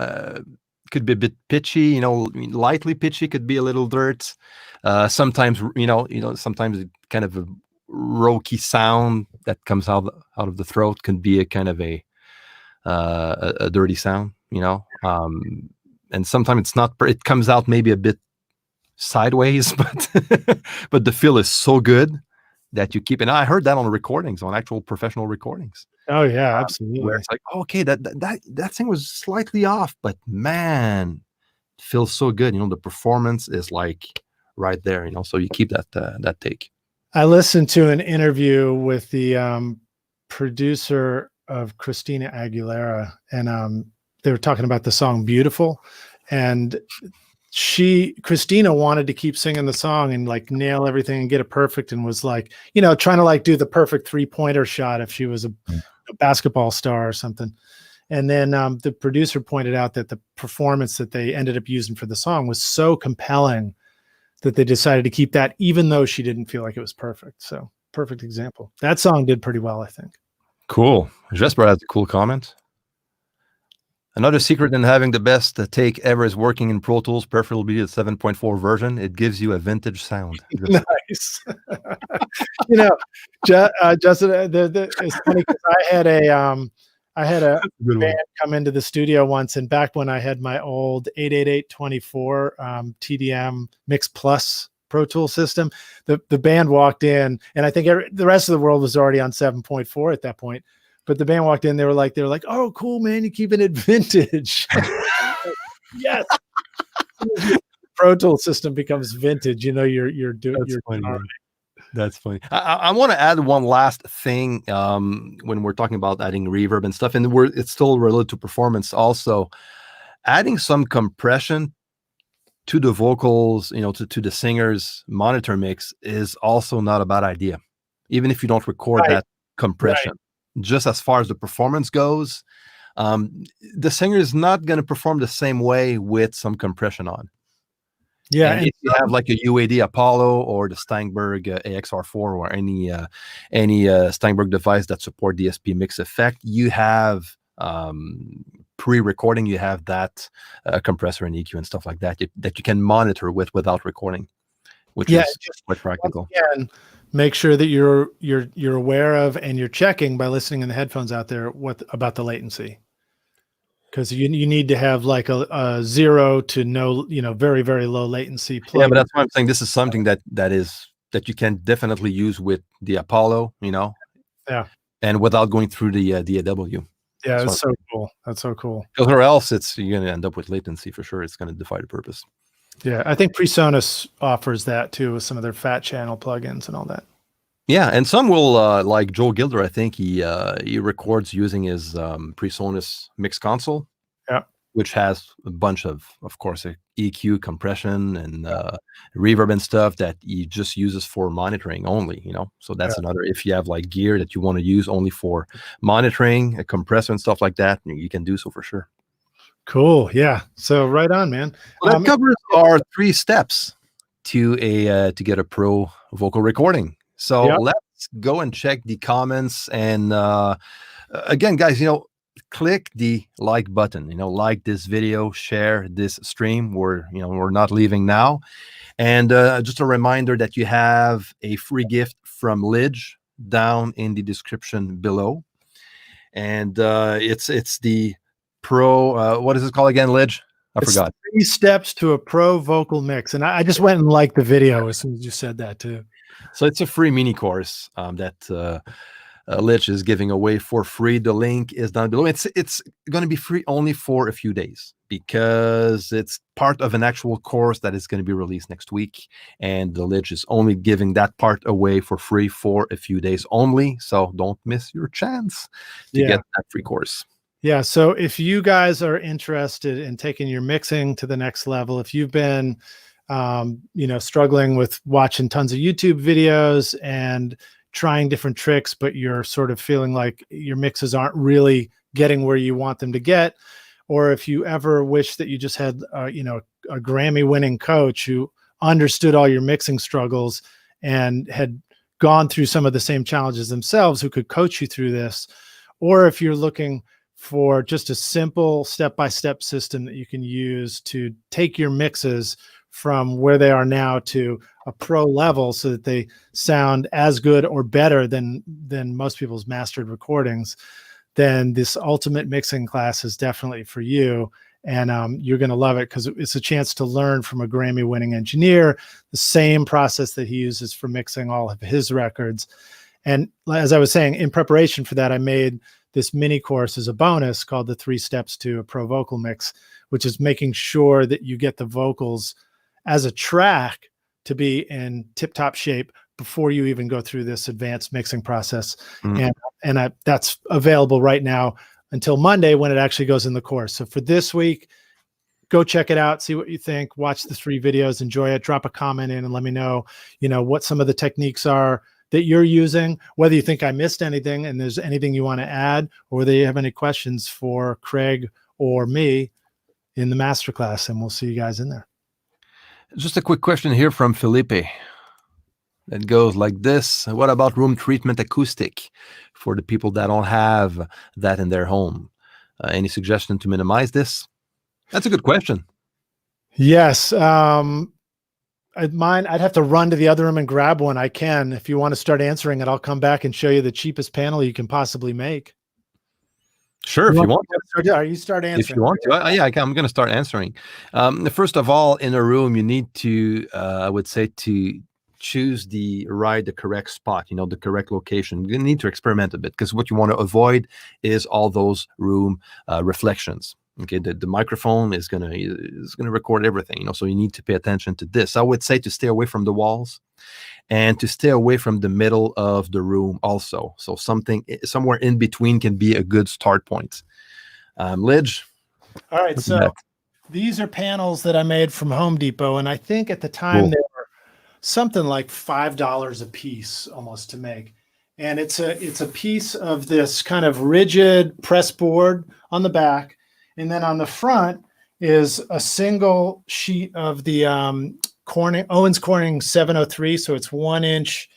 could be a bit pitchy, lightly pitchy could be a little dirt. Sometimes, sometimes it kind of a rocky sound that comes out of the throat can be a kind of a dirty sound, and sometimes it's not, it comes out maybe a bit sideways, but the feel is so good that you keep, and I heard that on recordings, on actual professional recordings. Oh yeah, absolutely. Where it's like, okay, that thing was slightly off, but man, it feels so good. The performance is like right there, so you keep that take. I listened to an interview with the producer of Christina Aguilera, and they were talking about the song Beautiful, and Christina wanted to keep singing the song and like nail everything and get it perfect, and was like, trying to like do the perfect 3-pointer shot if she was a basketball star or something. And then the producer pointed out that the performance that they ended up using for the song was so compelling that they decided to keep that, even though she didn't feel like it was perfect. So perfect example. That song did pretty well, I think. Cool. Jesper has a cool comment. Another secret in having the best take ever is working in Pro Tools, preferably the 7.4 version. It gives you a vintage sound. Nice. Justin, it's funny because I had a band come into the studio once, and back when I had my old 88824 TDM Mix Plus Pro Tool system, the band walked in, and I think the rest of the world was already on 7.4 at that point. But the band walked in, they were like, "Oh, cool, man, you're keeping it vintage." Yes. Pro Tool system becomes vintage, you're doing. That's funny. I want to add one last thing when we're talking about adding reverb and stuff, and it's still related to performance. Also, adding some compression to the vocals, to the singer's monitor mix is also not a bad idea, even if you don't record that compression. Right. Just as far as the performance goes, the singer is not going to perform the same way with some compression on. Yeah, and if you have like a UAD Apollo or the Steinberg AXR4 or any Steinberg device that support DSP mix effect, you have pre-recording. You have that compressor and EQ and stuff like that that you can monitor without recording, which is quite practical. Again, make sure that you're aware of and you're checking by listening in the headphones out there about the latency. Because you need to have like a 0 to no, very, very low latency plug. Yeah, but that's why I'm saying this is something that you can definitely use with the Apollo, Yeah. And without going through the DAW. Yeah, that's so cool. That's so cool. Because or else you're going to end up with latency for sure. It's going to defy the purpose. Yeah, I think PreSonus offers that too with some of their fat channel plugins and all that. Yeah, and some will like Joe Gilder. I think he records using his PreSonus mix console, which has a bunch of course, EQ, compression, and reverb and stuff that he just uses for monitoring only. So that's another. If you have like gear that you want to use only for monitoring, a compressor and stuff like that, you can do so for sure. Cool. Yeah. So right on, man. Well, that covers our 3 steps to get a pro vocal recording. So let's go and check the comments. And again, guys, click the like button. Like this video, share this stream. We're not leaving now. And just a reminder that you have a free gift from Lij down in the description below. And it's the pro. What is it called again, Lij? I forgot. 3 steps to a pro vocal mix. And I just went and liked the video as soon as you said that too. So it's a free mini course that Lij is giving away for free. The link is down below. It's going to be free only for a few days because it's part of an actual course that is going to be released next week, and the Lij is only giving that part away for free for a few days only. So don't miss your chance to get that free course. Yeah. So if you guys are interested in taking your mixing to the next level, if you've been, struggling with watching tons of YouTube videos and trying different tricks, but you're sort of feeling like your mixes aren't really getting where you want them to get, or if you ever wish that you just had, a Grammy-winning coach who understood all your mixing struggles and had gone through some of the same challenges themselves, who could coach you through this, or if you're looking for just a simple step-by-step system that you can use to take your mixes from where they are now to a pro level so that they sound as good or better than most people's mastered recordings, then this ultimate mixing class is definitely for you. And you're going to love it because it's a chance to learn from a Grammy-winning engineer, the same process that he uses for mixing all of his records. And as I was saying, in preparation for that, I made this mini course as a bonus called the 3 Steps to a Pro Vocal Mix, which is making sure that you get the vocals as a track to be in tip-top shape before you even go through this advanced mixing process. And that's available right now until Monday when it actually goes in the course. So for this week, go check it out, see what you think, watch the 3 videos, enjoy it, drop a comment in and let me know, what some of the techniques are that you're using, whether you think I missed anything and there's anything you want to add, or whether you have any questions for Craig or me in the masterclass, and we'll see you guys in there. Just a quick question here from Felipe that goes like this. What about room treatment acoustic for the people that don't have that in their home? Any suggestion to minimize this? That's a good question. Yes. I'd have to run to the other room and grab one. I can. If you want to start answering it, I'll come back and show you the cheapest panel you can possibly make. Sure, if you want. You start answering. If you want to, I'm going to start answering. First of all, in a room, you need to, I would say, to choose the correct spot, the correct location. You need to experiment a bit because what you want to avoid is all those room reflections. Okay, the microphone is gonna record everything, so you need to pay attention to this. I would say to stay away from the walls and to stay away from the middle of the room also. So somewhere in between can be a good start point. Lij? All right, so these are panels that I made from Home Depot, and I think at the time they were something like $5 a piece almost to make. And it's a piece of this kind of rigid press board on the back. And then on the front is a single sheet of the Owens Corning 703. So it's 1-inch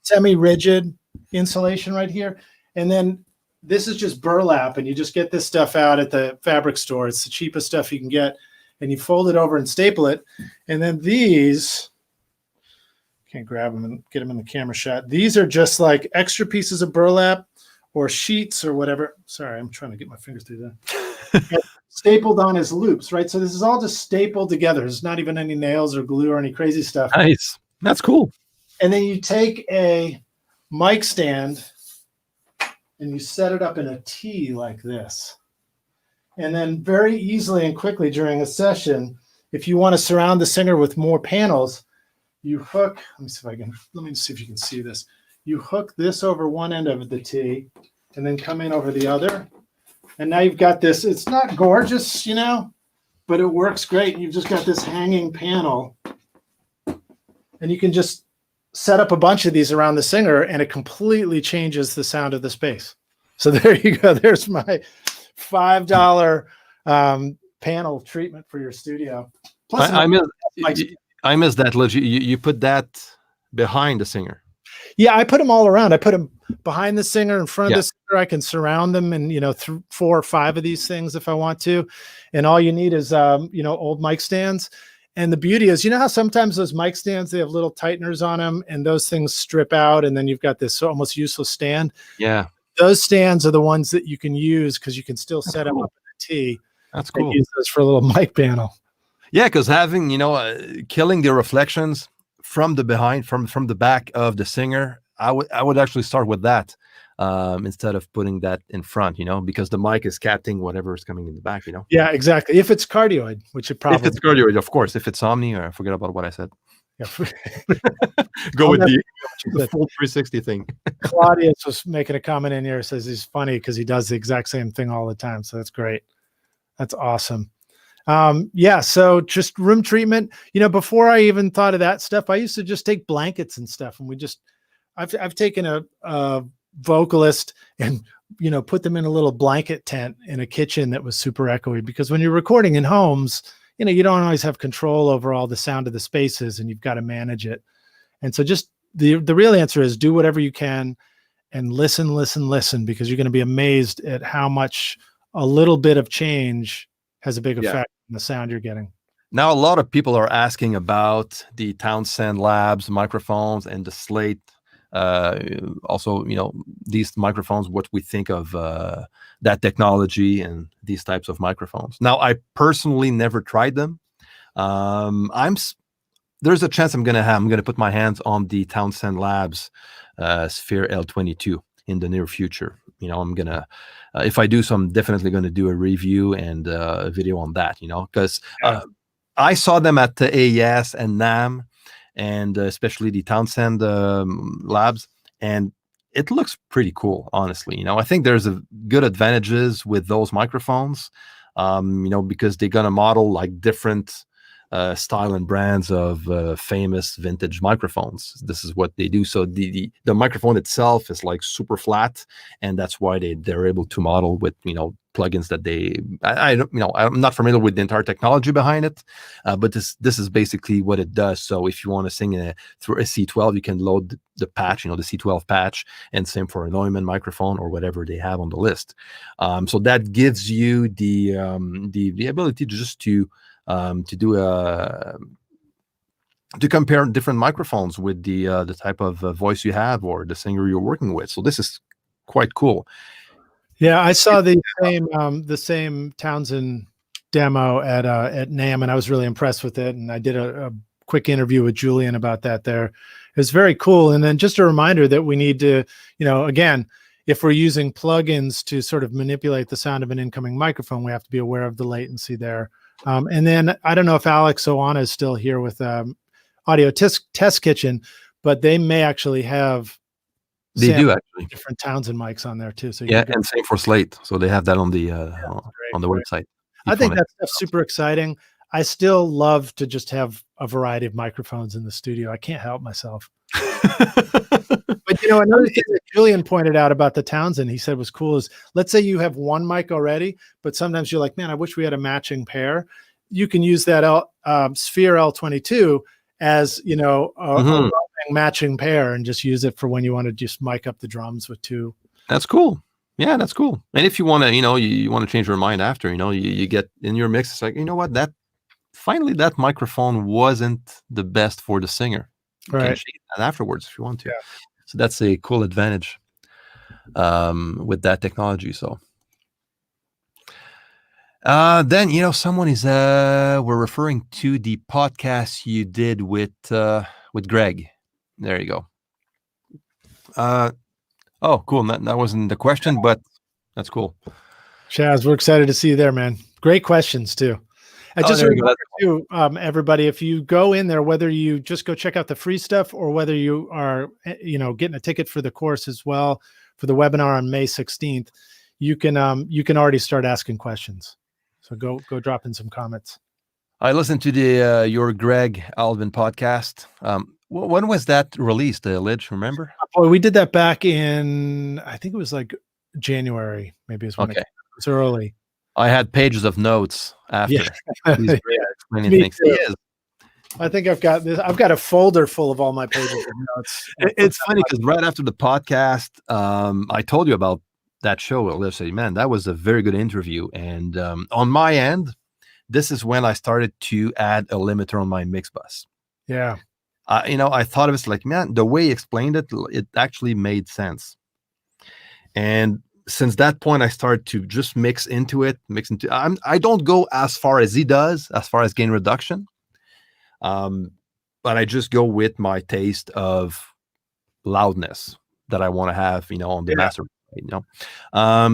semi-rigid insulation right here. And then this is just burlap, and you just get this stuff out at the fabric store. It's the cheapest stuff you can get. And you fold it over and staple it. And then these, can't grab them and get them in the camera shot. These are just like extra pieces of burlap or sheets or whatever. Sorry, I'm trying to get my fingers through that. Stapled on as loops, right? So this is all just stapled together. There's not even any nails or glue or any crazy stuff. Nice. That's cool. And then you take a mic stand and you set it up in a T like this. And then very easily and quickly during a session, if you want to surround the singer with more panels, you hook, let me see if you can see this. You hook this over one end of the T and then come in over the other. And now you've got this, it's not gorgeous, but it works great. You've just got this hanging panel. And you can just set up a bunch of these around the singer and it completely changes the sound of the space. So there you go. There's my $5 panel treatment for your studio. Plus, I miss that, Lij. You put that behind the singer. Yeah, I put them all around. I put them behind the singer, in front of the singer. I can surround them and, 4 or 5 of these things if I want to. And all you need is, old mic stands. And the beauty is, how sometimes those mic stands, they have little tighteners on them and those things strip out. And then you've got this almost useless stand. Yeah. Those stands are the ones that you can use because you can still set them up in a T. That's cool. And use those for a little mic panel. Yeah, because having, killing the reflections from the behind, from the back of the singer, I would actually start with that. instead of putting that in front, because the mic is capturing whatever is coming in the back, Yeah, exactly. If it's cardioid, which it probably If it's cardioid, of course. If it's Omni, or forget about what I said. Yeah. Go with the Said. full 360 thing. Claudius was making a comment in here, says he's funny because he does the exact same thing all the time. So that's great. That's awesome. Yeah. So just room treatment, before I even thought of that stuff, I used to just take blankets and stuff, and I've taken a vocalist and, put them in a little blanket tent in a kitchen that was super echoey, because when you're recording in homes, you don't always have control over all the sound of the spaces, and you've got to manage it. And so just the real answer is do whatever you can and listen, because you're going to be amazed at how much a little bit of change has a big effect on the sound you're getting. Now, a lot of people are asking about the Townsend Labs microphones and the Slate. Also, these microphones, what we think of that technology and these types of microphones. Now, I personally never tried them. There's a chance I'm going to put my hands on the Townsend Labs Sphere L22 in the near future. I'm going to, if I do so, I'm definitely going to do a review and a video on that, because I saw them at the AES and NAMM, and especially the Townsend Labs, and it looks pretty cool, honestly. I think there's a good advantages with those microphones, because they're going to model like different style and brands of famous vintage microphones. This is what they do. So the microphone itself is like super flat, and that's why they're able to model with plugins that I'm not familiar with the entire technology behind it, but this is basically what it does. So if you want to sing through a C12, you can load the patch, the C12 patch, and same for a Neumann microphone or whatever they have on the list. So that gives you the ability to compare different microphones with the type of voice you have or the singer you're working with. So this is quite cool. Yeah, I saw the same Townsend demo at NAMM, and I was really impressed with it. And I did a quick interview with Julian about that there. It's very cool. And then just a reminder that we need to, again, if we're using plugins to sort of manipulate the sound of an incoming microphone, we have to be aware of the latency there. And then I don't know if Alex Oana is still here with Audio Test Kitchen, but they may actually have different Townsend mics on there too. So and same for Slate. So they have that on the website. I think that's super exciting. I still love to just have a variety of microphones in the studio. I can't help myself. But another thing that Julian pointed out about the Townsend, he said was cool, is let's say you have one mic already, but sometimes you're like, man, I wish we had a matching pair. You can use that Sphere L22 as a matching pair, and just use it for when you want to just mic up the drums with two. That's cool. Yeah, that's cool. And if you want to, you want to change your mind after, you get in your mix, it's like, what, finally that microphone wasn't the best for the singer. You can change that afterwards if you want to. Yeah. So that's a cool advantage with that technology. So then, someone is we're referring to the podcast you did with Greg. There you go. Oh, cool. That wasn't the question, but that's cool. Chaz, we're excited to see you there, man. Great questions too. Just a reminder too, everybody, if you go in there, whether you just go check out the free stuff or whether you are, getting a ticket for the course as well for the webinar on May 16th, you can already start asking questions. So go drop in some comments. I listened to the your Greg Alvin podcast. When was that released, Lij? Remember? Boy, we did that back in, I think it was like January. Maybe it's when it was early. I had pages of notes after. Yeah. Explaining things. I think I've got this. I've got a folder full of all my pages of notes. It's funny because right after the podcast, I told you about that show. Let's say, man, that was a very good interview. And on my end, this is when I started to add a limiter on my mix bus. Yeah. I thought of it like, man, the way he explained it, it actually made sense. And since that point, I started to just mix into it. I don't go as far as he does, as far as gain reduction. But I just go with my taste of loudness. that I want to have, on the Yeah. master,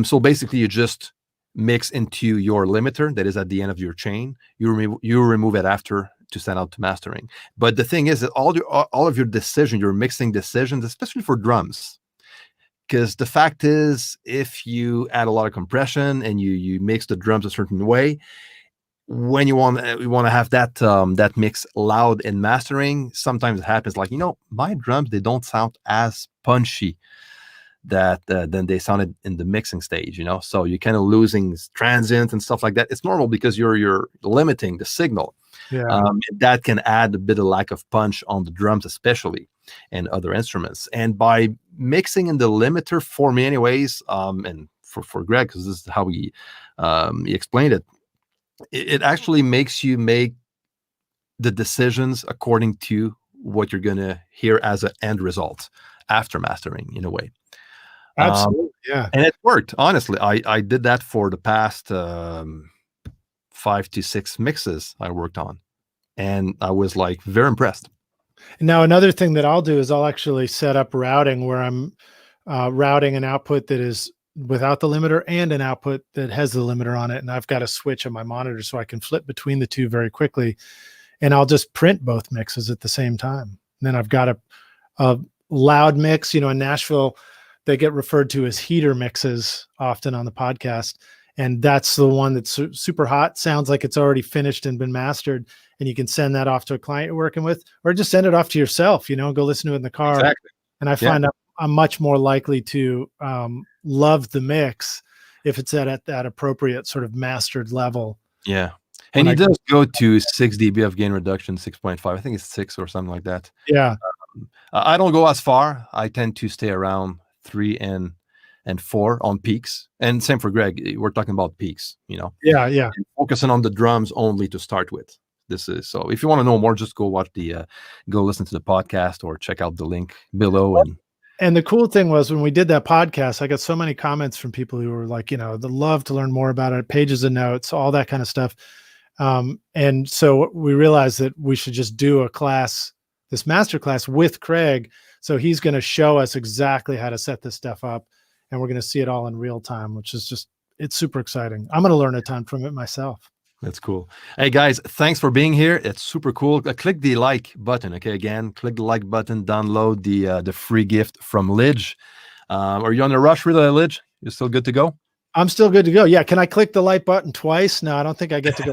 so basically you just mix into your limiter that is at the end of your chain. You remove it after to send out to mastering. But the thing is that all of your your mixing decisions, especially for drums, because the fact is, if you add a lot of compression and you mix the drums a certain way, when you want to have that mix loud in mastering, sometimes it happens like, my drums, they don't sound as punchy that than they sounded in the mixing stage, so you're kind of losing transients and stuff like that. It's normal because you're limiting the signal. Yeah. That can add a bit of lack of punch on the drums, especially, and other instruments. And by mixing in the limiter, for me anyways, and for Greg, because this is how he explained it, it actually makes you make the decisions according to what you're going to hear as an end result after mastering, in a way. Absolutely. Yeah. And it worked. Honestly, I did that for the past 5 to 6 mixes I worked on, and I was like very impressed. Now, another thing that I'll do is I'll actually set up routing where I'm routing an output that is without the limiter and an output that has the limiter on it. And I've got a switch on my monitor so I can flip between the two very quickly. And I'll just print both mixes at the same time. And then I've got a loud mix. In Nashville, they get referred to as heater mixes often on the podcast. And that's the one that's super hot, sounds like it's already finished and been mastered. And you can send that off to a client you're working with, or just send it off to yourself, go listen to it in the car. Exactly. And I find I'm much more likely to love the mix if it's at that appropriate sort of mastered level. Yeah. And he does go to 6 dB of gain reduction, 6.5. I think it's 6 or something like that. Yeah. I don't go as far. I tend to stay around 3 and 4 on peaks. And same for Greg. We're talking about peaks, Yeah. And focusing on the drums only to start with. So if you want to know more, just go listen to the podcast or check out the link below. And the cool thing was when we did that podcast, I got so many comments from people who were like, they'd love to learn more about it, pages of notes, all that kind of stuff. And so we realized that we should just do this master class with Craig. So he's going to show us exactly how to set this stuff up, and we're going to see it all in real time, which is it's super exciting. I'm going to learn a ton from it myself. That's cool. Hey guys, thanks for being here. It's super cool. Click the like button. Okay, again, click the like button. Download the free gift from Lij. Are you on the rush, really, Lij? You're still good to go? I'm still good to go. Yeah. Can I click the like button twice? No, I don't think I get to go.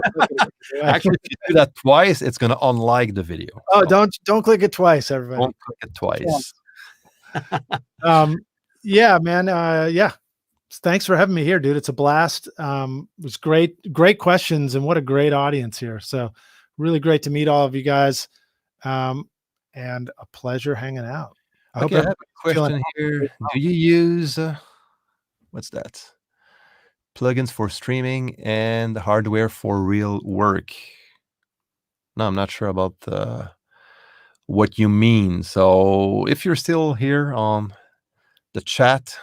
Actually, if you do that twice, it's going to unlike the video. Oh, so don't click it twice, everybody. Don't click it twice. Yeah, man. Yeah. Thanks for having me here, dude. It's a blast. It was great questions, and what a great audience here. So really great to meet all of you guys. And a pleasure hanging out. I have a question here. Do you use what's that? Plugins for streaming and hardware for real work? No, I'm not sure about what you mean. So if you're still here on the chat,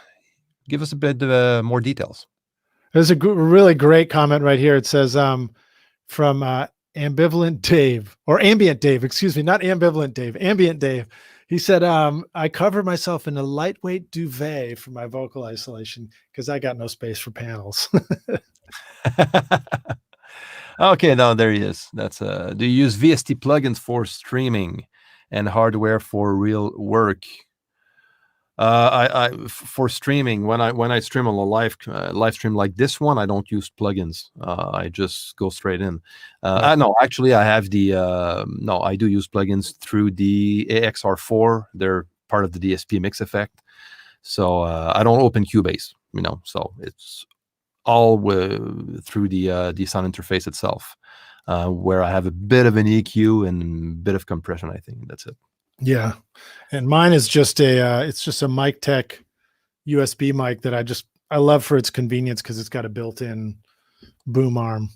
give us a bit more details. There's a really great comment right here. It says from Ambivalent Dave, or Ambient Dave, excuse me, not Ambivalent Dave, Ambient Dave. He said, I cover myself in a lightweight duvet for my vocal isolation because I got no space for panels. Okay, now there he is. That's do you use VST plugins for streaming and hardware for real work? For streaming, when I stream on a live stream like this one, I don't use plugins. I just go straight in. No, actually, I have I do use plugins through the AXR4. They're part of the DSP mix effect. So I don't open Cubase, so it's all through the sound interface itself, where I have a bit of an EQ and a bit of compression. I think that's it. Yeah. And mine is just it's just a Mic Tech USB mic that I love for its convenience because it's got a built-in boom arm.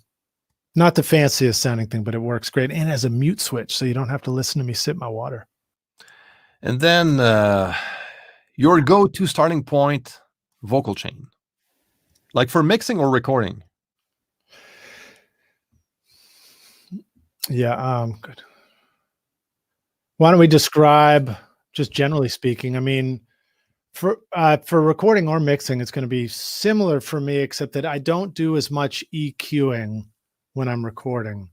Not the fanciest sounding thing, but it works great. And it has a mute switch, so you don't have to listen to me sip my water. And then your go-to starting point vocal chain, like for mixing or recording. Yeah, good. Why don't we describe, just generally speaking, I mean, For recording or mixing, it's going to be similar for me, except that I don't do as much EQing when I'm recording.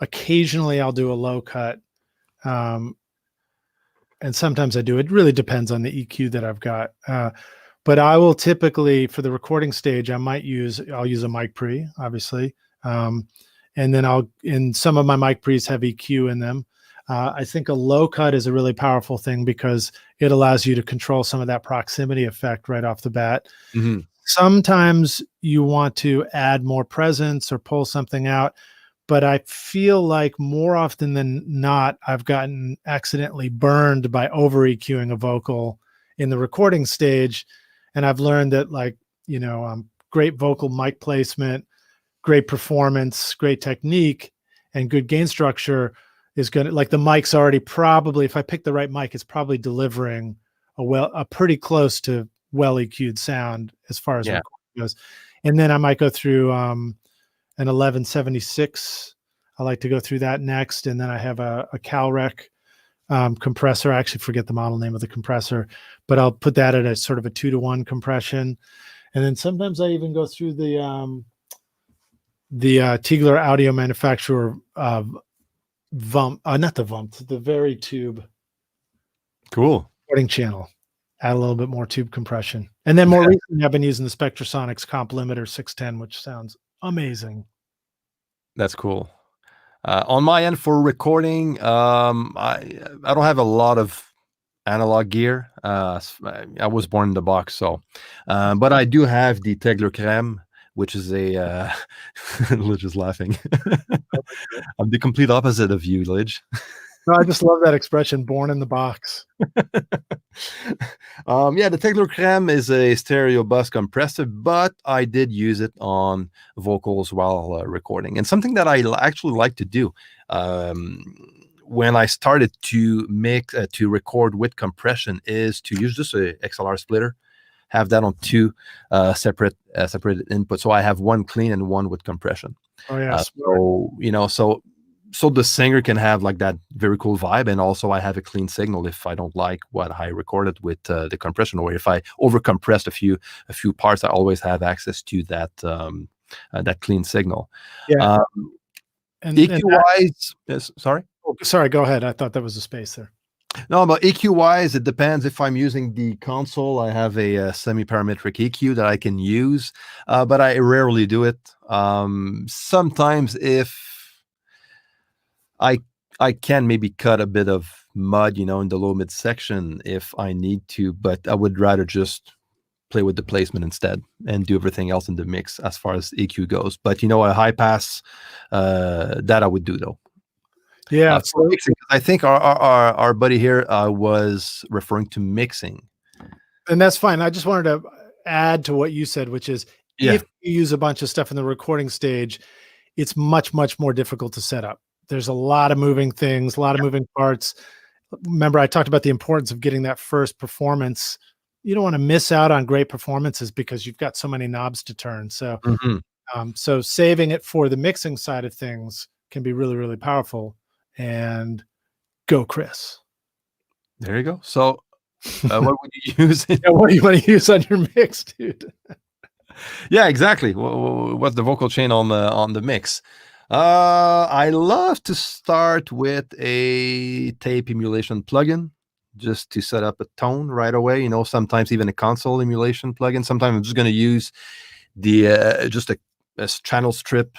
Occasionally, I'll do a low cut, and sometimes I do. It really depends on the EQ that I've got. But I will typically, for the recording stage, I'll use a mic pre, obviously, and then some of my mic pre's have EQ in them. I think a low cut is a really powerful thing because it allows you to control some of that proximity effect right off the bat. Mm-hmm. Sometimes you want to add more presence or pull something out, but I feel like more often than not, I've gotten accidentally burned by over EQing a vocal in the recording stage. And I've learned that, like, great vocal mic placement, great performance, great technique, and good gain structure is going to, like, the mic's already probably, if I pick the right mic, it's probably delivering a pretty close to well EQ'd sound as far as recording goes. And then I might go through an 1176. I like to go through that next. And then I have a Calrec compressor. I actually forget the model name of the compressor, but I'll put that at a sort of a 2-to-1 compression. And then sometimes I even go through the Teagler audio manufacturer the Veritube. Cool. Recording channel. Add a little bit more tube compression. And then more recently, I've been using the Spectrasonics Comp Limiter 610, which sounds amazing. That's cool. On my end for recording, I don't have a lot of analog gear. I was born in the box, so but I do have the Teagler Crème, which is a Lij is laughing. I'm the complete opposite of you, Lij. No, I just love that expression, born in the box. The Teagler Crème is a stereo bus compressor, but I did use it on vocals while recording. And something that I actually like to do when I started to record with compression is to use just a XLR splitter, have that on two separated inputs. So I have one clean and one with compression. Oh yeah. So the singer can have like that very cool vibe, and also I have a clean signal if I don't like what I recorded with the compression, or if I over compressed a few parts, I always have access to that clean signal. Yeah. EQ wise, sorry. Oh, sorry, go ahead. I thought that was a space there. No, but EQ wise, it depends. If I'm using the console, I have a semi-parametric EQ that I can use, but I rarely do it. Sometimes if I can maybe cut a bit of mud, in the low mid section if I need to, but I would rather just play with the placement instead and do everything else in the mix as far as EQ goes. But a high pass that I would do though. Yeah, for mixing, I think our buddy here was referring to mixing, and that's fine. I just wanted to add to what you said, which is if you use a bunch of stuff in the recording stage, it's much more difficult to set up. There's a lot of moving things, a lot of moving parts. Remember, I talked about the importance of getting that first performance. You don't want to miss out on great performances because you've got so many knobs to turn. So, so saving it for the mixing side of things can be really, really powerful. And go, Chris. There you go. So, what would you use? What do you want to use on your mix, dude? Yeah, exactly. What's the vocal chain on the mix? I love to start with a tape emulation plugin just to set up a tone right away. Sometimes even a console emulation plugin. Sometimes I'm just going to use the just a channel strip,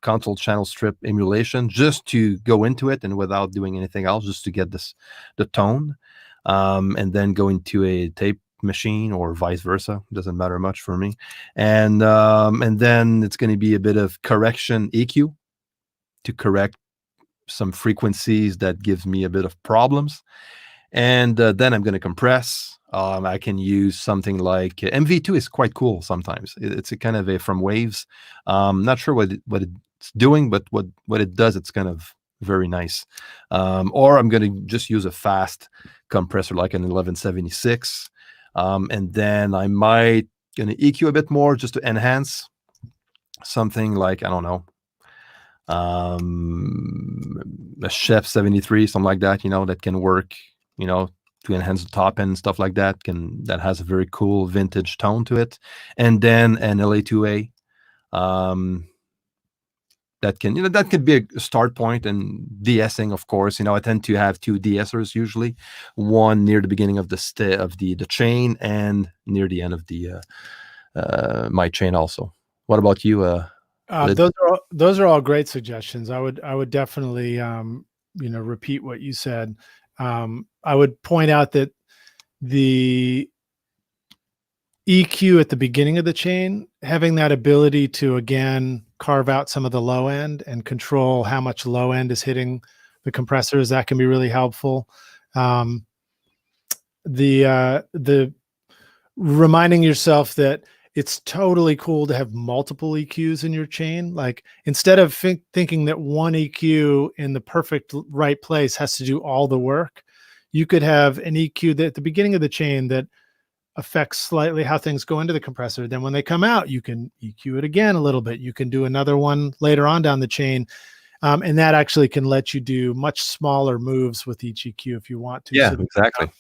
console channel strip emulation just to go into it and without doing anything else, just to get the tone, and then go into a tape machine or vice versa. Doesn't matter much for me. And then it's going to be a bit of correction EQ to correct some frequencies that gives me a bit of problems. And then I'm going to compress. I can use something like MV2 is quite cool sometimes. It's a kind of a from Waves. Not sure what it's doing, but what it does, it's kind of very nice. Or I'm going to just use a fast compressor like an 1176. And then I might going to EQ a bit more just to enhance something like, I don't know, a Chef 73, something like that, that can work, enhance the top end and stuff like that. That has a very cool vintage tone to it, and then an LA2A. Um, that could be a start point. And de-essing, of course. I tend to have two de-essers usually, one near the beginning of the chain and near the end of the my chain also. What about you? Those are all great suggestions. I would definitely repeat what you said. I would point out that the EQ at the beginning of the chain, having that ability to again carve out some of the low end and control how much low end is hitting the compressors, that can be really helpful. The reminding yourself that it's totally cool to have multiple EQs in your chain. Like, instead of thinking that one EQ in the perfect right place has to do all the work, you could have an EQ that at the beginning of the chain that affects slightly how things go into the compressor. Then when they come out, you can EQ it again a little bit. You can do another one later on down the chain. And that actually can let you do much smaller moves with each EQ if you want to. Yeah, so exactly.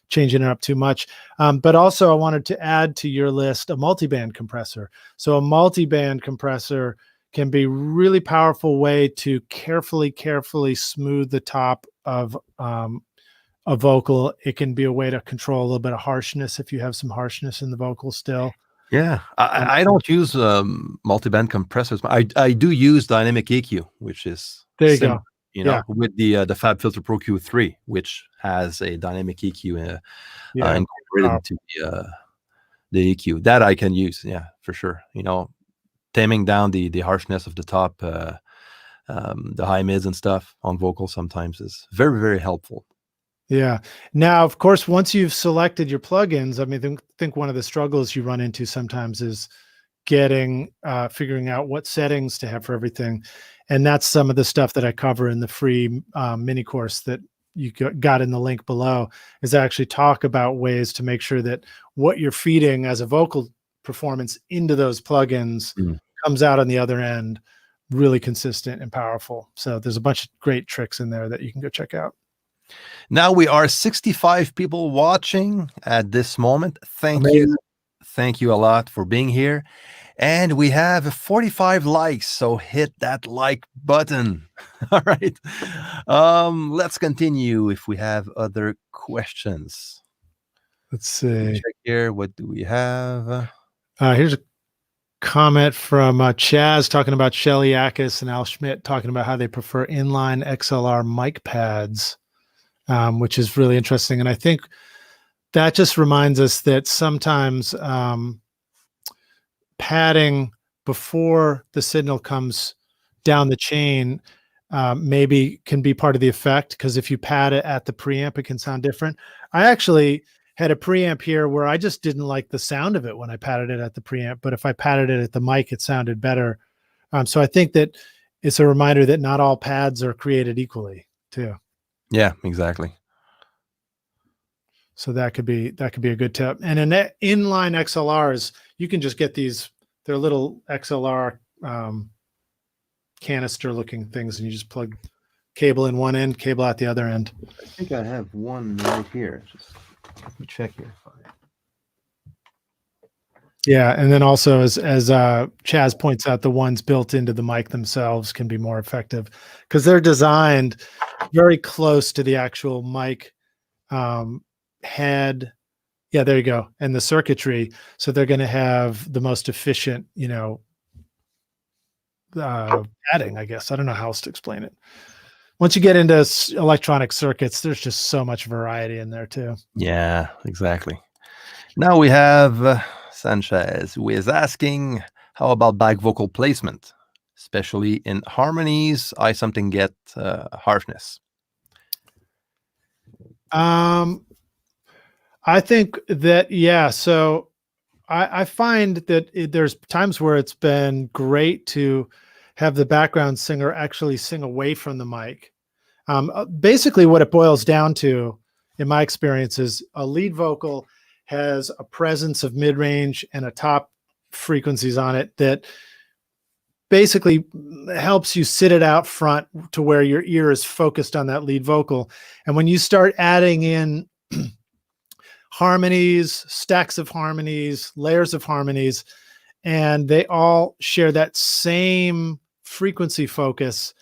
Changing it up too much. But also I wanted to add to your list a multiband compressor. So a multiband compressor can be really powerful way to carefully smooth the top of a vocal. It can be a way to control a little bit of harshness if you have some harshness in the vocal still. Yeah, I don't use multiband compressors. I do use dynamic EQ, which is there you similar, go. with the Fab Filter Pro Q3, which has a dynamic EQ incorporated into the EQ that I can use. Yeah, for sure. Taming down the harshness of the top, the high mids and stuff on vocals sometimes is very, very helpful. Yeah. Now, of course, once you've selected your plugins, I mean, I think one of the struggles you run into sometimes is figuring out what settings to have for everything. And that's some of the stuff that I cover in the free mini course that you got in the link below, is I actually talk about ways to make sure that what you're feeding as a vocal performance into those plugins comes out on the other end really consistent and powerful. So there's a bunch of great tricks in there that you can go check out. Now we are 65 people watching at this moment. Thank you a lot for being here. And we have 45 likes, so hit that like button. All right. Let's continue if we have other questions. Let's see. Check here. What do we have? Here's a comment from Chaz talking about Shelly Akis and Al Schmidt talking about how they prefer inline XLR mic pads, which is really interesting. And I think that just reminds us that sometimes padding before the signal comes down the chain maybe can be part of the effect, because if you pad it at the preamp, it can sound different. I actually had a preamp here where I just didn't like the sound of it when I padded it at the preamp, but if I padded it at the mic, it sounded better. So I think that it's a reminder that not all pads are created equally too. Yeah, exactly. So that could be a good tip. And in inline XLRs, you can just get these, they're little XLR canister looking things, and you just plug cable in one end, cable out the other end. I think I have one right here. Just let me check here. Yeah, and then also as Chaz points out, the ones built into the mic themselves can be more effective because they're designed very close to the actual mic head. Yeah, there you go. And the circuitry. So they're going to have the most efficient, padding, I guess. I don't know how else to explain it. Once you get into electronic circuits, there's just so much variety in there too. Yeah, exactly. Now we have Sanchez, who is asking, how about back vocal placement, especially in harmonies? I something get harshness. I think that, yeah. So I find that there's times where it's been great to have the background singer actually sing away from the mic. Basically what it boils down to, in my experience, is a lead vocal has a presence of mid-range and a top frequencies on it that basically helps you sit it out front to where your ear is focused on that lead vocal. And when you start adding in harmonies, stacks of harmonies, layers of harmonies, and they all share that same frequency focus,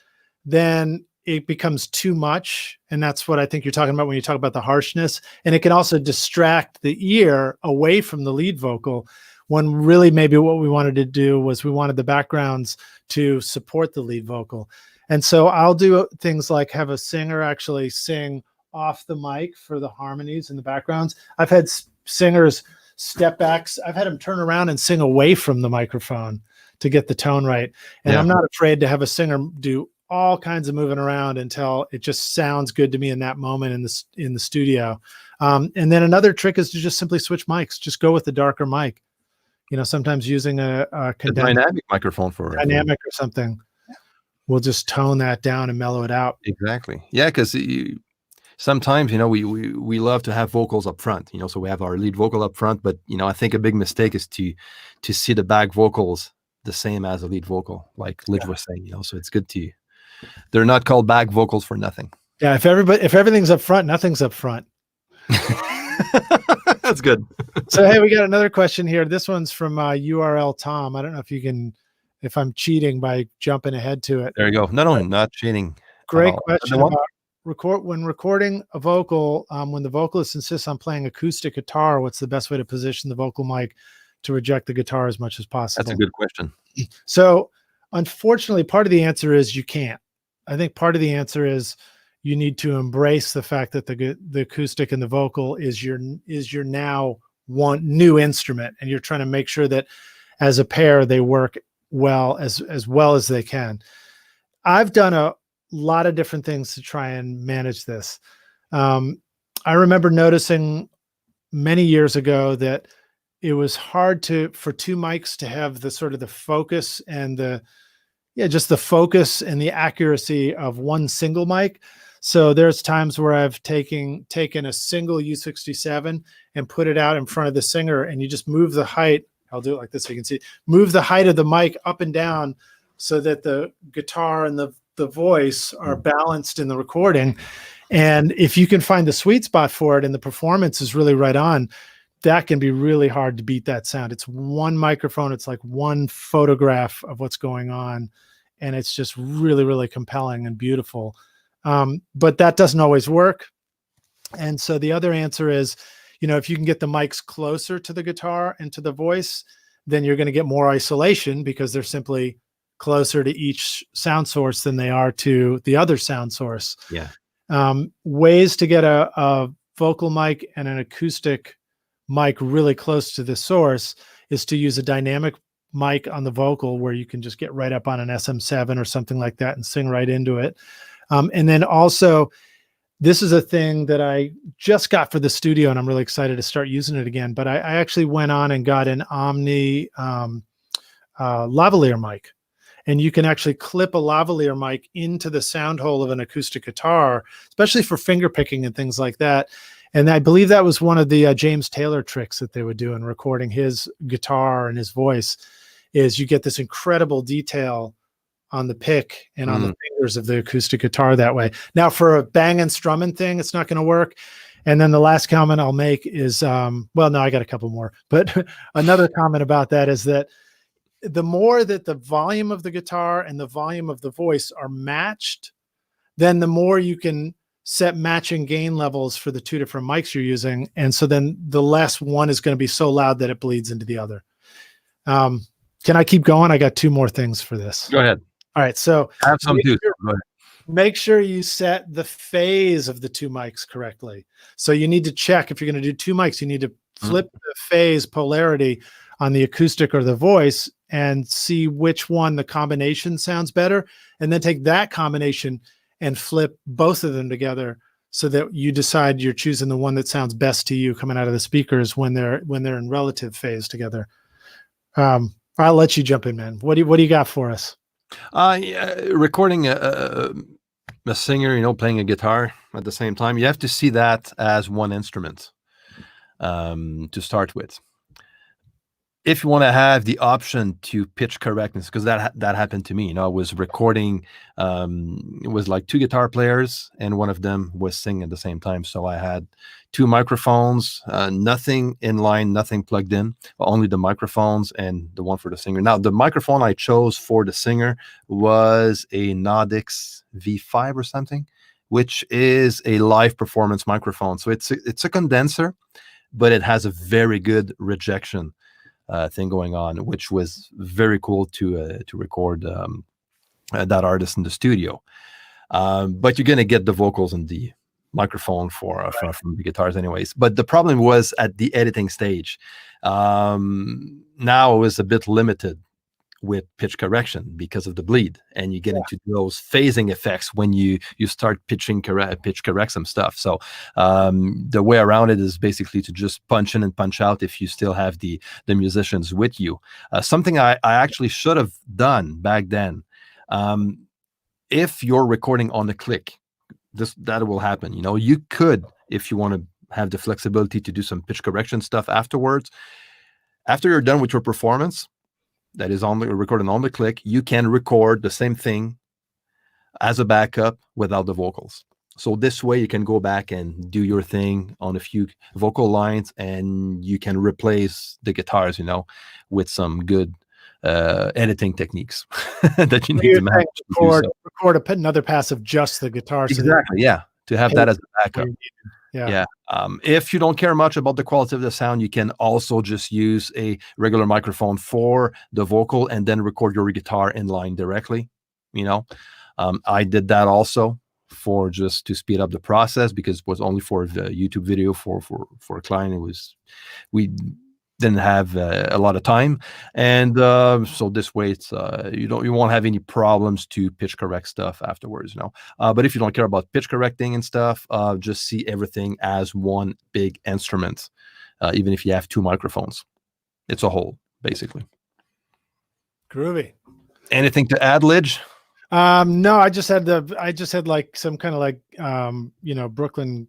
then it becomes too much. And that's what I think you're talking about when you talk about the harshness. And it can also distract the ear away from the lead vocal, when really maybe what we wanted to do was we wanted the backgrounds to support the lead vocal. And so I'll do things like have a singer actually sing off the mic for the harmonies and the backgrounds. I've had singers step backs. I've had them turn around and sing away from the microphone to get the tone right. And I'm not afraid to have a singer do all kinds of moving around until it just sounds good to me in that moment in the studio. And then another trick is to just simply switch mics. Just go with the darker mic. Sometimes using a dynamic microphone for dynamic or something, we'll just tone that down and mellow it out. Exactly. Yeah, because sometimes we love to have vocals up front. So we have our lead vocal up front, but I think a big mistake is to see the back vocals the same as a lead vocal, like Lij was saying. So it's good to. They're not called back vocals for nothing. Yeah, if everything's up front, nothing's up front. That's good. So hey, we got another question here. This one's from URL Tom. I don't know if I'm cheating by jumping ahead to it. There you go. No, not cheating. Great question about when recording a vocal. When the vocalist insists on playing acoustic guitar, what's the best way to position the vocal mic to reject the guitar as much as possible? That's a good question. So unfortunately, part of the answer is you can't. I think part of the answer is you need to embrace the fact that the acoustic and the vocal is your now one new instrument, and you're trying to make sure that as a pair they work well as they can. I've done a lot of different things to try and manage this. I remember noticing many years ago that it was hard for two mics to have the sort of the focus and just the focus and the accuracy of one single mic. So there's times where I've taken a single U67 and put it out in front of the singer, and you just move the height. I'll do it like this so you can see. Move the height of the mic up and down so that the guitar and the voice are balanced in the recording. And if you can find the sweet spot for it and the performance is really right on, that can be really hard to beat that sound. It's one microphone. It's like one photograph of what's going on. And it's just really, really compelling and beautiful. But that doesn't always work. And so the other answer is, if you can get the mics closer to the guitar and to the voice, then you're going to get more isolation because they're simply closer to each sound source than they are to the other sound source. Yeah. Ways to get a vocal mic and an acoustic mic really close to the source is to use a dynamic mic on the vocal where you can just get right up on an SM7 or something like that and sing right into it. And then also, this is a thing that I just got for the studio, and I'm really excited to start using it again. But I actually went on and got an Omni lavalier mic. And you can actually clip a lavalier mic into the sound hole of an acoustic guitar, especially for finger picking and things like that. And I believe that was one of the James Taylor tricks that they would do in recording his guitar and his voice, is you get this incredible detail on the pick and on the fingers of the acoustic guitar that way. Now, for a banging strumming thing, it's not going to work. And then the last comment I'll make is, well, no, I got a couple more. But another comment about that is that the more that the volume of the guitar and the volume of the voice are matched, then the more you can set matching gain levels for the two different mics you're using. And so then the less one is going to be so loud that it bleeds into the other. Can I keep going? I got two more things for this. Go ahead. All right. So I have some too. Make sure you set the phase of the two mics correctly. So you need to check, if you're going to do two mics, you need to flip the phase polarity on the acoustic or the voice and see which one the combination sounds better. And then take that combination and flip both of them together so that you decide you're choosing the one that sounds best to you coming out of the speakers when they're in relative phase together. I'll let you jump in, man. What do you got for us? Recording a singer, playing a guitar at the same time, you have to see that as one instrument to start with. if you want to have the option to pitch correctness, because that happened to me. I was recording. It was like two guitar players, and one of them was singing at the same time. So I had two microphones, nothing in line, nothing plugged in, only the microphones and the one for the singer. Now, the microphone I chose for the singer was a Nodix V5 or something, which is a live performance microphone. So it's a condenser, but it has a very good rejection thing going on, which was very cool to record that artist in the studio. But you're gonna get the vocals and the microphone from the guitars anyways. But the problem was at the editing stage. Now it was a bit limited with pitch correction because of the bleed, and you get into those phasing effects when you start pitch correct some stuff. So the way around it is basically to just punch in and punch out if you still have the musicians with you. Something I actually should have done back then. If you're recording on the click, that will happen. You could, if you want to have the flexibility to do some pitch correction stuff afterwards, after you're done with your performance that is recording on the click, you can record the same thing as a backup without the vocals. So this way you can go back and do your thing on a few vocal lines, and you can replace the guitars, with some good editing techniques that you need to manage. Record another pass of just the guitar. Exactly, yeah. To have that as a backup. Yeah. If you don't care much about the quality of the sound, you can also just use a regular microphone for the vocal and then record your guitar in line directly. I did that also for just to speed up the process, because it was only for the YouTube video for a client. We didn't have a lot of time, and so this way it's you won't have any problems to pitch correct stuff afterwards. But if you don't care about pitch correcting and stuff, just see everything as one big instrument, even if you have two microphones. It's a whole, basically. Groovy. Anything to add, Lij? No, I just had like some kind of like Brooklyn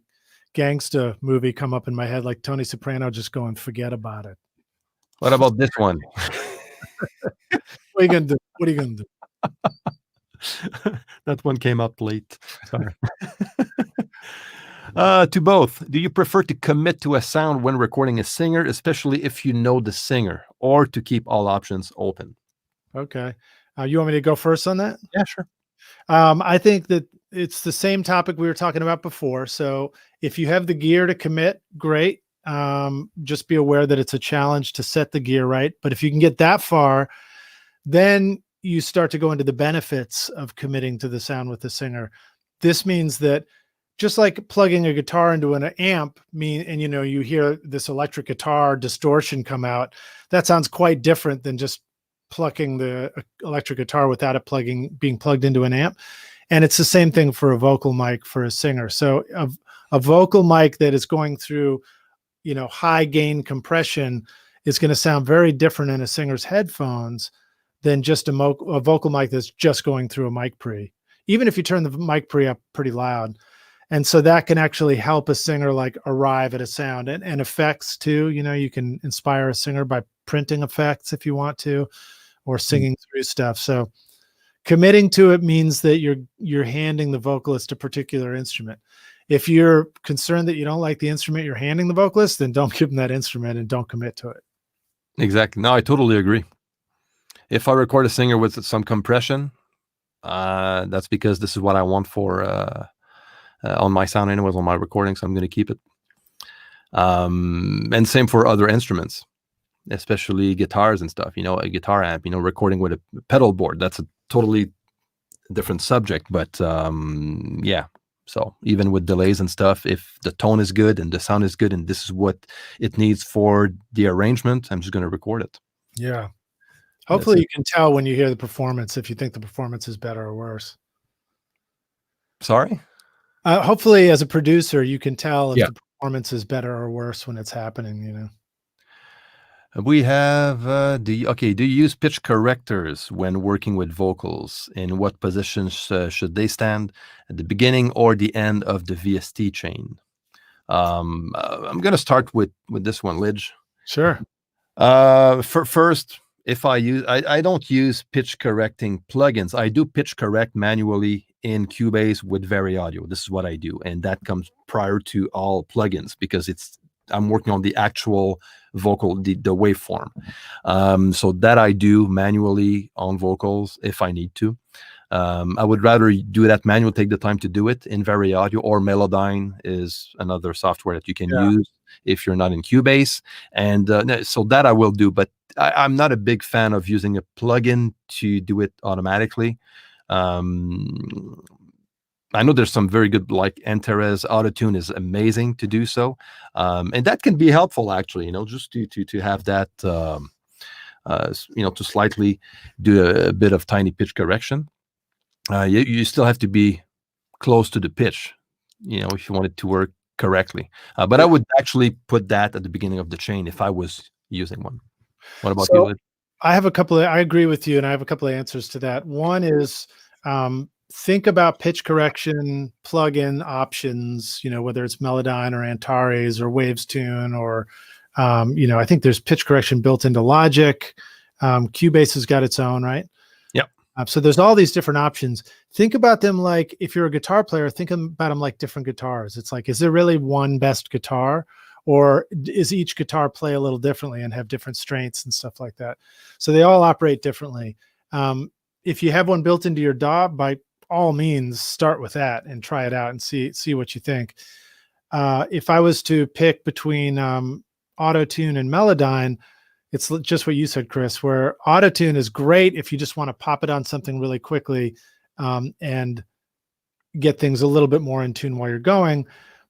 gangsta movie come up in my head, like Tony Soprano just going, forget about it. What about this one? What are you gonna do? That one came up late. Sorry. To both, do you prefer to commit to a sound when recording a singer, especially if you know the singer, or to keep all options open? Okay. You want me to go first on that? Yeah, sure. I think that it's the same topic we were talking about before. So if you have the gear to commit, great. Just be aware that it's a challenge to set the gear right. But if you can get that far, then you start to go into the benefits of committing to the sound with the singer. This means that just like plugging a guitar into an amp, and you hear this electric guitar distortion come out, that sounds quite different than just plucking the electric guitar without it being plugged into an amp. And it's the same thing for a vocal mic for a singer. So a vocal mic that is going through, high gain compression is going to sound very different in a singer's headphones than just a vocal mic that's just going through a mic pre, even if you turn the mic pre up pretty loud. And so that can actually help a singer like arrive at a sound, and effects too. You can inspire a singer by printing effects if you want to, or singing through stuff. So committing to it means that you're handing the vocalist a particular instrument. If you're concerned that you don't like the instrument you're handing the vocalist, then don't give them that instrument and don't commit to it. Exactly. No, I totally agree. If I record a singer with some compression, that's because this is what I want for on my sound anyways, on my recording, so I'm going to keep it. And same for other instruments, especially guitars and stuff. A guitar amp, recording with a pedal board, that's a totally different subject. But yeah. So even with delays and stuff, if the tone is good and the sound is good and this is what it needs for the arrangement, I'm just going to record it. Yeah. Hopefully you can tell when you hear the performance, if you think the performance is better or worse. Sorry? Hopefully as a producer, you can tell if the performance is better or worse when it's happening, We have, do you use pitch correctors when working with vocals? In what positions should they stand, at the beginning or the end of the VST chain? I'm going to start with this one, Lij. Sure. For first, if I don't use pitch correcting plugins. I do pitch correct manually in Cubase with Very Audio. This is what I do, and that comes prior to all plugins because I'm working on the actual vocal, the waveform. So that I do manually on vocals if I need to. I would rather do that manual, take the time to do it in Very Audio, or Melodyne is another software that you can use if you're not in Cubase. And so that I will do, but I'm not a big fan of using a plugin to do it automatically. I know there's some very good, like Enterez Autotune is amazing to do so. And that can be helpful actually, just to have that, to slightly do a bit of tiny pitch correction. You still have to be close to the pitch, if you want it to work correctly. But I would actually put that at the beginning of the chain if I was using one. What about you, Lij? I agree with you, and I have a couple of answers to that. One is think about pitch correction plugin options, whether it's Melodyne or Antares or Wavestune or, I think there's pitch correction built into Logic. Cubase has got its own, right? So there's all these different options. Think about them like, if you're a guitar player, think about them like different guitars. It's like, is there really one best guitar, or is each guitar play a little differently and have different strengths and stuff like that? So they all operate differently. If you have one built into your DAW, by all means, start with that and try it out and see what you think. If I was to pick between Autotune and Melodyne, it's just what you said, Chris, where Autotune is great if you just want to pop it on something really quickly and get things a little bit more in tune while you're going,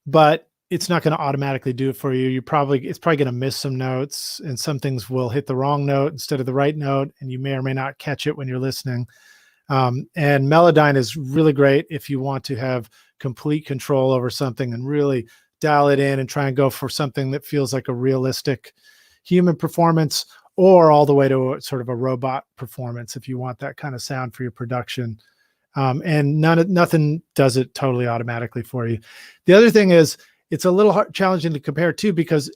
but it's not going to automatically do it for you. It's probably going to miss some notes, and some things will hit the wrong note instead of the right note, and you may or may not catch it when you're listening. And Melodyne is really great if you want to have complete control over something and really dial it in and try and go for something that feels like a realistic human performance, or all the way to sort of a robot performance if you want that kind of sound for your production. And nothing does it totally automatically for you. The other thing is, it's a little challenging to compare too, because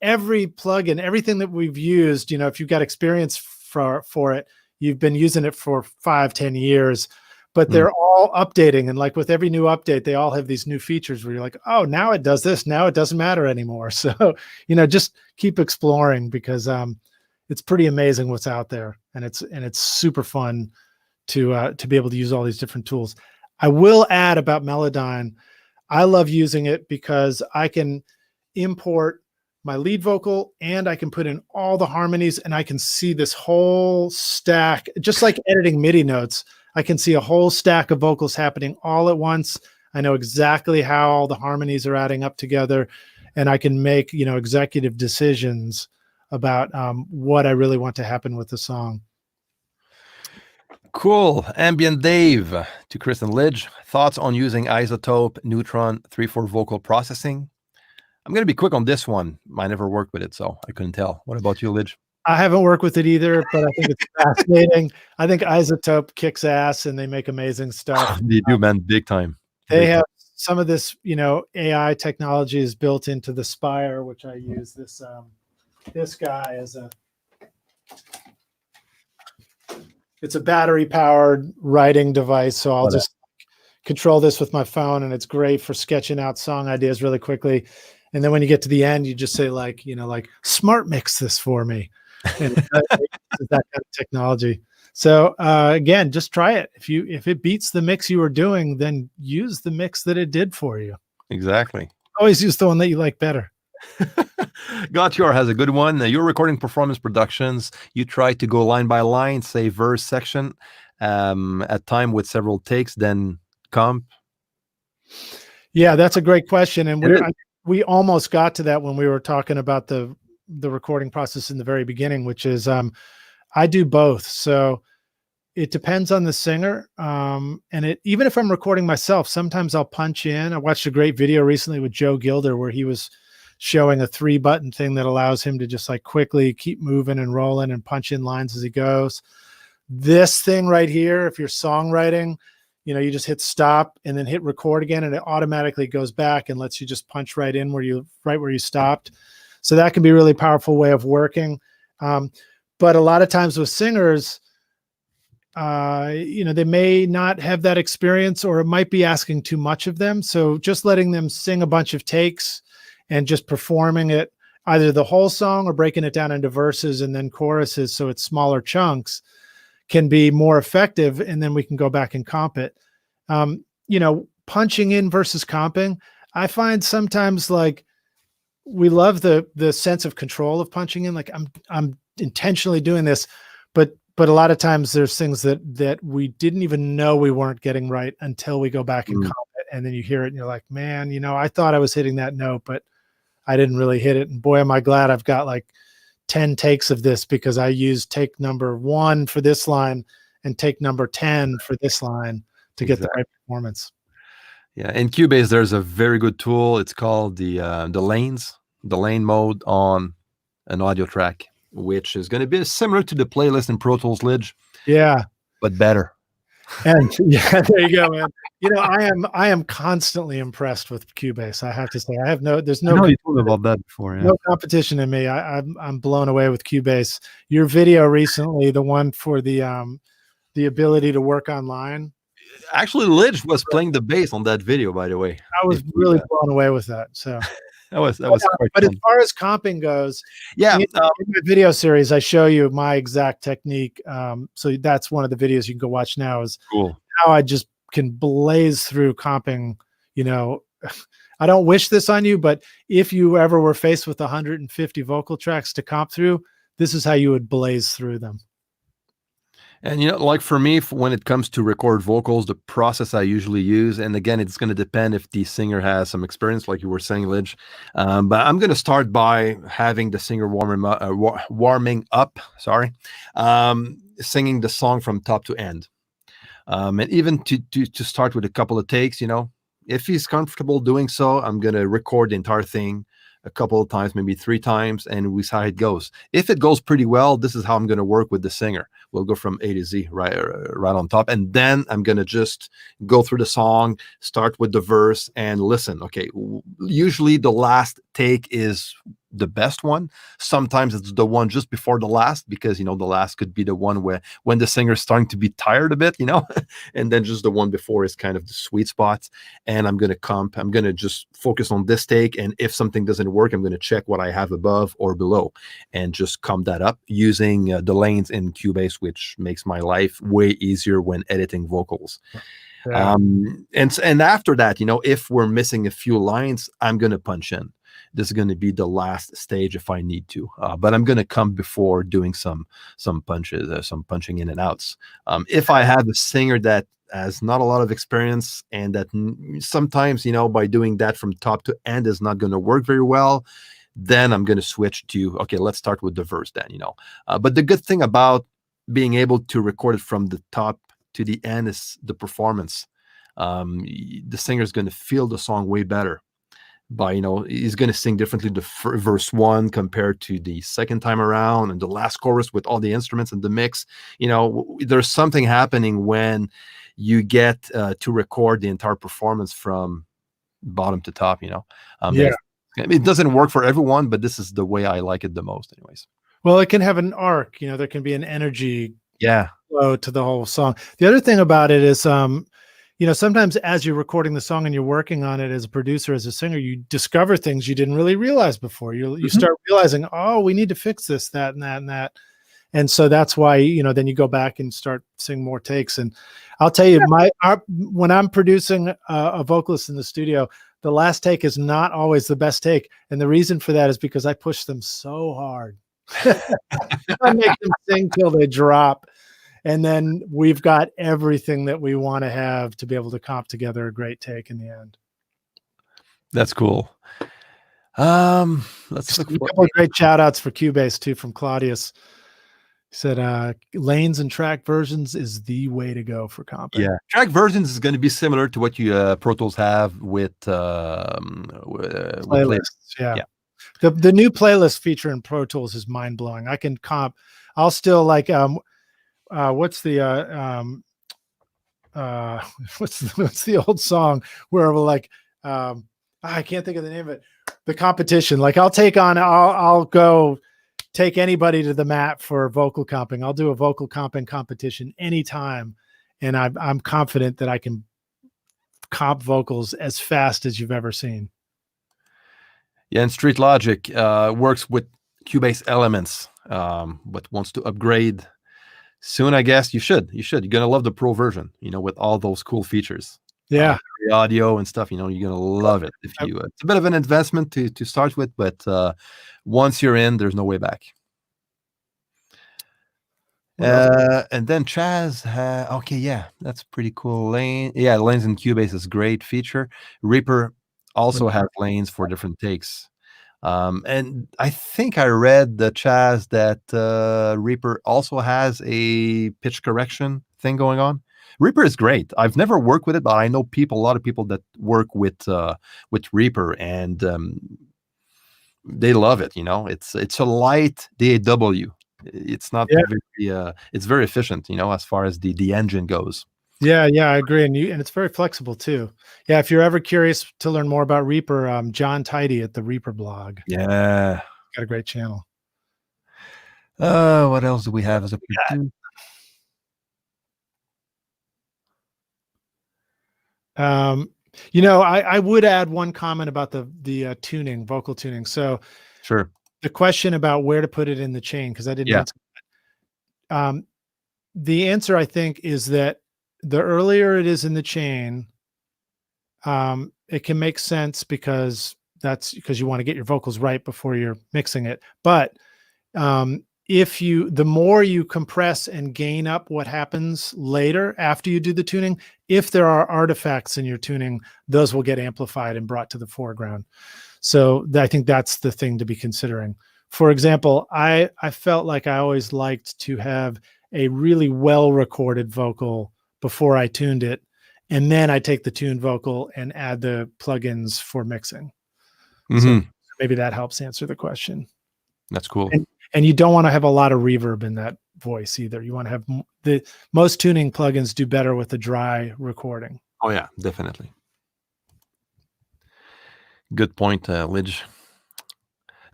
every plugin, everything that we've used, if you've got experience for it, you've been using it for 5-10 years, but they're all updating. And like with every new update, they all have these new features where you're like, oh, now it does this. Now it doesn't matter anymore. So, just keep exploring, because it's pretty amazing what's out there. And it's super fun to be able to use all these different tools. I will add about Melodyne, I love using it because I can import my lead vocal and I can put in all the harmonies, and I can see this whole stack, just like editing MIDI notes. I can see a whole stack of vocals happening all at once. I know exactly how all the harmonies are adding up together, and I can make, executive decisions about what I really want to happen with the song. Cool. Ambient Dave to Chris and Lij. Thoughts on using Isotope Neutron 3/4 vocal processing? I'm going to be quick on this one. I never worked with it, so I couldn't tell. What about you, Lij? I haven't worked with it either, but I think it's fascinating. I think Isotope kicks ass, and they make amazing stuff. They do, man, big time. They have some of this, AI technology is built into the Spire, which I use. This guy is it's a battery powered writing device. So I'll just control this with my phone, and it's great for sketching out song ideas really quickly. And then when you get to the end, you just say like smart mix this for me. And that kind of technology. So again, just try it. If it beats the mix you were doing, then use the mix that it did for you. Exactly. Always use the one that you like better. Gautier has a good one. You're recording performance productions. You try to go line by line, say verse section, at time with several takes, then comp. Yeah, that's a great question. And we almost got to that when we were talking about the recording process in the very beginning, which is I do both. So it depends on the singer. And even if I'm recording myself, sometimes I'll punch in. I watched a great video recently with Joe Gilder where he was showing a 3-button thing that allows him to just like quickly keep moving and rolling and punch in lines as he goes. This thing right here, if you're songwriting, you just hit stop and then hit record again, and it automatically goes back and lets you just punch right in where you stopped. So that can be a really powerful way of working. But a lot of times with singers, they may not have that experience, or it might be asking too much of them. So just letting them sing a bunch of takes and just performing it, either the whole song or breaking it down into verses and then choruses, so it's smaller chunks, can be more effective. And then we can go back and comp it. Punching in versus comping, I find sometimes like we love the sense of control of punching in. Like I'm intentionally doing this, but a lot of times there's things that we didn't even know we weren't getting right until we go back and comp it. And then you hear it and you're like, man, I thought I was hitting that note, but I didn't really hit it. And boy, am I glad I've got like 10 takes of this, because I used take number 1 for this line and take number 10 for this line to get the right performance. Yeah. In Cubase, there's a very good tool. It's called the lane mode on an audio track, which is going to be similar to the playlist in Pro Tools, Lij. Yeah. But better. And yeah, there you go, man. I am constantly impressed with Cubase. I have to say, there's no. I know you told me about that before. Yeah. No competition in me. I'm blown away with Cubase. Your video recently, the one for the ability to work online. Actually, Lij was playing the bass on that video, by the way. I was really blown away with that. So that was quite but fun. As far as comping goes, yeah, in my video series, I show you my exact technique. So that's one of the videos you can go watch now, is cool how I just can blaze through comping. I don't wish this on you, but if you ever were faced with 150 vocal tracks to comp through, this is how you would blaze through them. And, like for me, when it comes to record vocals, the process I usually use, and again, it's going to depend if the singer has some experience, like you were saying, Lij. But I'm going to start by having the singer warming up, singing the song from top to end. And even to start with a couple of takes, if he's comfortable doing so, I'm going to record the entire thing a couple of times, maybe 3 times, and we see how it goes. If it goes pretty well, this is how I'm going to work with the singer. We'll go from A to Z right on top, and then I'm going to just go through the song, start with the verse, and listen. Okay, usually the last take is the best one. Sometimes it's the one just before the last, because the last could be the one where when the singer's starting to be tired a bit, and then just the one before is kind of the sweet spot. And I'm going to just focus on this take, and if something doesn't work, I'm going to check what I have above or below and just comp that up using the lanes in Cubase, which makes my life way easier when editing vocals. Yeah. And after that, if we're missing a few lines, I'm going to punch in. This is going to be the last stage if I need to, but I'm going to come before doing some punches, some punching in and outs. If I have a singer that has not a lot of experience, and that sometimes, by doing that from top to end is not going to work very well, then I'm going to switch to, okay, let's start with the verse then, But the good thing about being able to record it from the top to the end is the performance. The singer is going to feel the song way better. By he's going to sing differently the verse 1 compared to the second time around, and the last chorus with all the instruments and the mix. There's something happening when you get to record the entire performance from bottom to top. It doesn't work for everyone, but this is the way I like it the most, anyways. Well, it can have an arc. There can be an energy flow to the whole song. The other thing about it is sometimes as you're recording the song and you're working on it as a producer, as a singer, you discover things you didn't really realize before. You start realizing, oh, we need to fix this, that, and that, and that. And so that's why, then you go back and start singing more takes. And I'll tell you, when I'm producing a vocalist in the studio, the last take is not always the best take. And the reason for that is because I push them so hard. I make them sing till they drop. And then we've got everything that we want to have to be able to comp together a great take in the end. That's cool. Let's look a couple of great shout outs for Cubase too from Claudius. He said lanes and track versions is the way to go for comping. Yeah, track versions is going to be similar to what you Pro Tools have with playlists. Yeah. The new playlist feature in Pro Tools is mind blowing. I can comp. I'll still like what's the old song where we're like I can't think of the name of it. The competition. Like I'll go take anybody to the mat for vocal comping. I'll do a vocal comping competition anytime, and I'm confident that I can comp vocals as fast as you've ever seen. Yeah, and Street Logic works with Cubase Elements, but wants to upgrade soon. I guess you should. You're gonna love the Pro version, with all those cool features. Yeah, the audio and stuff. You're gonna love it. If you, it's a bit of an investment to start with, but once you're in, there's no way back. And then Chaz, okay, yeah, that's pretty cool. Lanes in Cubase is a great feature. Reaper also has lanes for different takes. And I think I read the Chaz that Reaper also has a pitch correction thing going on. Reaper is great. I've never worked with it, but I know a lot of people that work with Reaper, and they love it. It's a light DAW. It's not very, it's very efficient, as far as the engine goes. Yeah, I agree, and it's very flexible too. Yeah, if you're ever curious to learn more about Reaper, John Tidy at the Reaper blog. Yeah, got a great channel. What else do we have as a producer? I would add one comment about the tuning, vocal tuning. So sure. The question about where to put it in the chain, because I didn't answer that. The answer, I think, is that the earlier it is in the chain, it can make sense because you want to get your vocals right before you're mixing it. But the more you compress and gain up what happens later after you do the tuning, if there are artifacts in your tuning, those will get amplified and brought to the foreground. So I think that's the thing to be considering. For example, I felt like I always liked to have a really well-recorded vocal before I tuned it, and then I take the tuned vocal and add the plugins for mixing. So maybe that helps answer the question. That's cool. And you don't want to have a lot of reverb in that voice either. You want to have most tuning plugins do better with a dry recording. Oh yeah, definitely. Good point, Lij.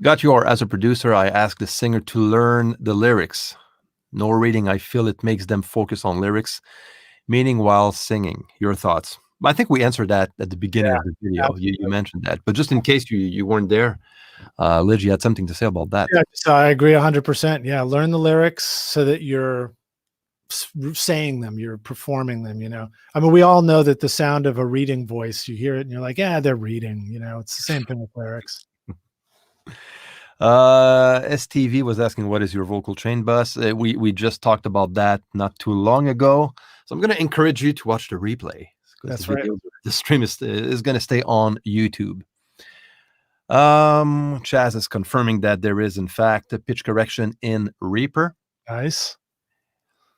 As a producer, I ask the singer to learn the lyrics. No reading. I feel it makes them focus on lyrics, meaning while singing. Your thoughts? I think we answered that at the beginning of the video. You mentioned that, but just in case you weren't there, Lij, you had something to say about that. Yeah, so I agree 100%. Yeah, learn the lyrics so that you're saying them, you're performing them. I mean, we all know that the sound of a reading voice, you hear it and you're like, yeah, they're reading. It's the same thing with lyrics. STV was asking, what is your vocal chain bus? We just talked about that not too long ago, so I'm going to encourage you to watch the replay. That's right. The stream is going to stay on YouTube. Chaz is confirming that there is in fact a pitch correction in Reaper. Nice.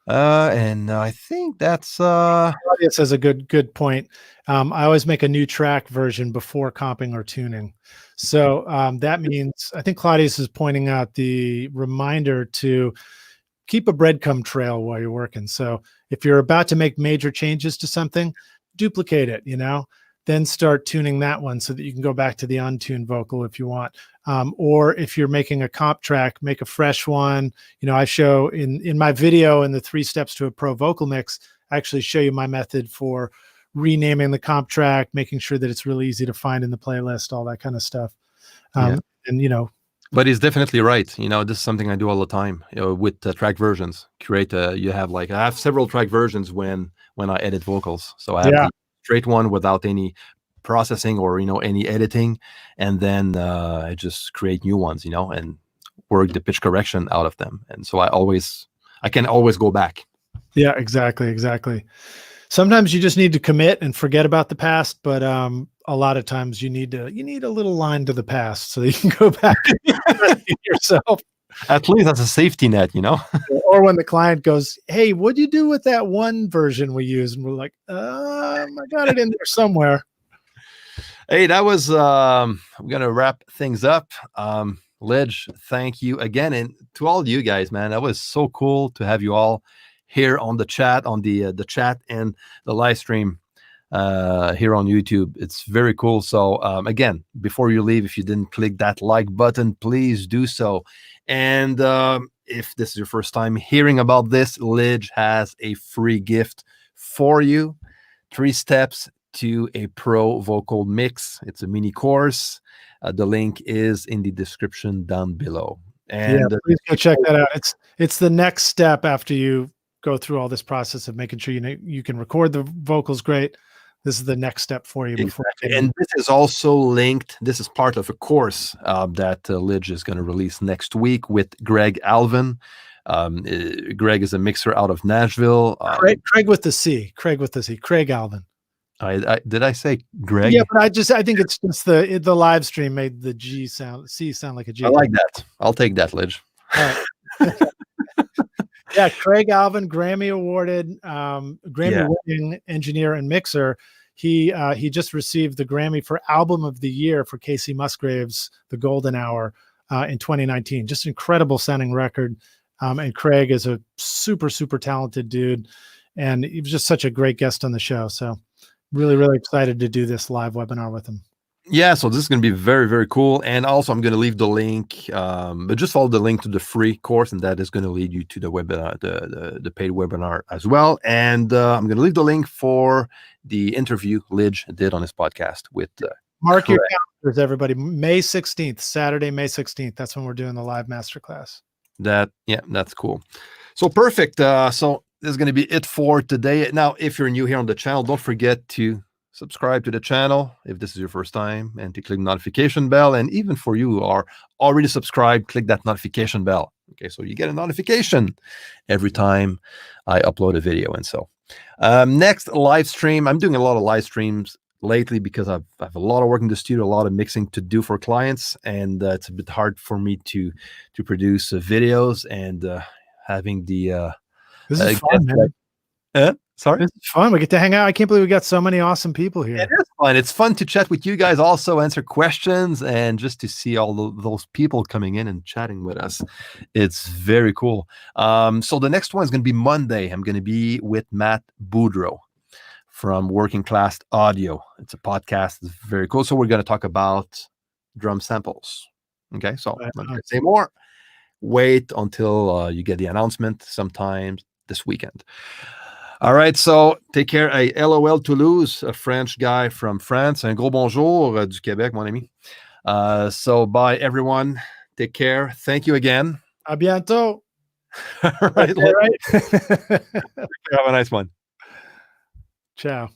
And I think that's Claudius has a good point. I always make a new track version before comping or tuning. So that means, I think Claudius is pointing out the reminder to keep a breadcrumb trail while you're working. So if you're about to make major changes to something, duplicate it, then start tuning that one so that you can go back to the untuned vocal if you want. Or if you're making a comp track, make a fresh one. I show in my video in the 3 steps to a pro vocal mix, I actually show you my method for renaming the comp track, making sure that it's really easy to find in the playlist, all that kind of stuff. And but he's definitely right. This is something I do all the time, with track versions. I have several track versions when I edit vocals. So I have the straight one without any processing or any editing, and then I just create new ones, and work the pitch correction out of them. And so I can always go back. Yeah, exactly. Sometimes you just need to commit and forget about the past, but a lot of times you need a little line to the past so you can go back and yourself. At least that's a safety net, Or when the client goes, "Hey, what'd you do with that one version we used?" And we're like, I got it in there somewhere. Hey, that was I'm gonna wrap things up. Lij, thank you again, and to all you guys, man, that was so cool to have you all here on the chat, on the chat and the live stream. here on YouTube. It's very cool. So again, before you leave, if you didn't click that like button, please do so. And if this is your first time hearing about this, Lij has a free gift for you. 3 steps to a pro vocal mix. It's a mini course. The link is in the description down below. And please go check that out. It's the next step after you go through all this process of making sure you can record the vocals great. This is the next step for you. Exactly. And this is also linked. This is part of a course that Lij is going to release next week with Alvin. Greg is a mixer out of Nashville. Craig with the C. Craig Alvin. Did I say Greg? Yeah, but I think it's just the live stream made the C sound like a G. I like that. I'll take that, Lij. Yeah, Craig Alvin, Grammy awarded, Grammy-winning engineer and mixer. He just received the Grammy for Album of the Year for Casey Musgraves' The Golden Hour in 2019. Just incredible sounding record. And Craig is a super, super talented dude. And he was just such a great guest on the show. So really, really excited to do this live webinar with him. Yeah, so this is going to be very, very cool. And also I'm going to leave the link, but just follow the link to the free course, and that is going to lead you to the webinar, the paid webinar as well. And I'm going to leave the link for the interview Lij did on his podcast with Mark your calendars, everybody. May 16th, Saturday, May 16th. That's when we're doing the live masterclass. That's cool. So perfect. So this is going to be it for today. Now, if you're new here on the channel, don't forget to subscribe to the channel if this is your first time, and to click the notification bell. And even for you who are already subscribed, click that notification bell. Okay, so you get a notification every time I upload a video. And so next live stream, I'm doing a lot of live streams lately because I have a lot of work in the studio, a lot of mixing to do for clients, and it's a bit hard for me to produce videos and having the this is fun, man. Sorry? This is fun. We get to hang out. I can't believe we got so many awesome people here. It is fun. It's fun to chat with you guys, also answer questions, and just to see all those people coming in and chatting with us. It's very cool. So the next one is going to be Monday. I'm going to be with Matt Boudreau from Working Class Audio. It's a podcast. It's very cool. So we're going to talk about drum samples. Okay, so I'm not going to say more. Wait until you get the announcement sometime this weekend. All right, so take care. Hey, LOL Toulouse, a French guy from France. Un gros bonjour du Québec, mon ami. So bye, everyone. Take care. Thank you again. À bientôt. All right. Okay, right? Have a nice one. Ciao.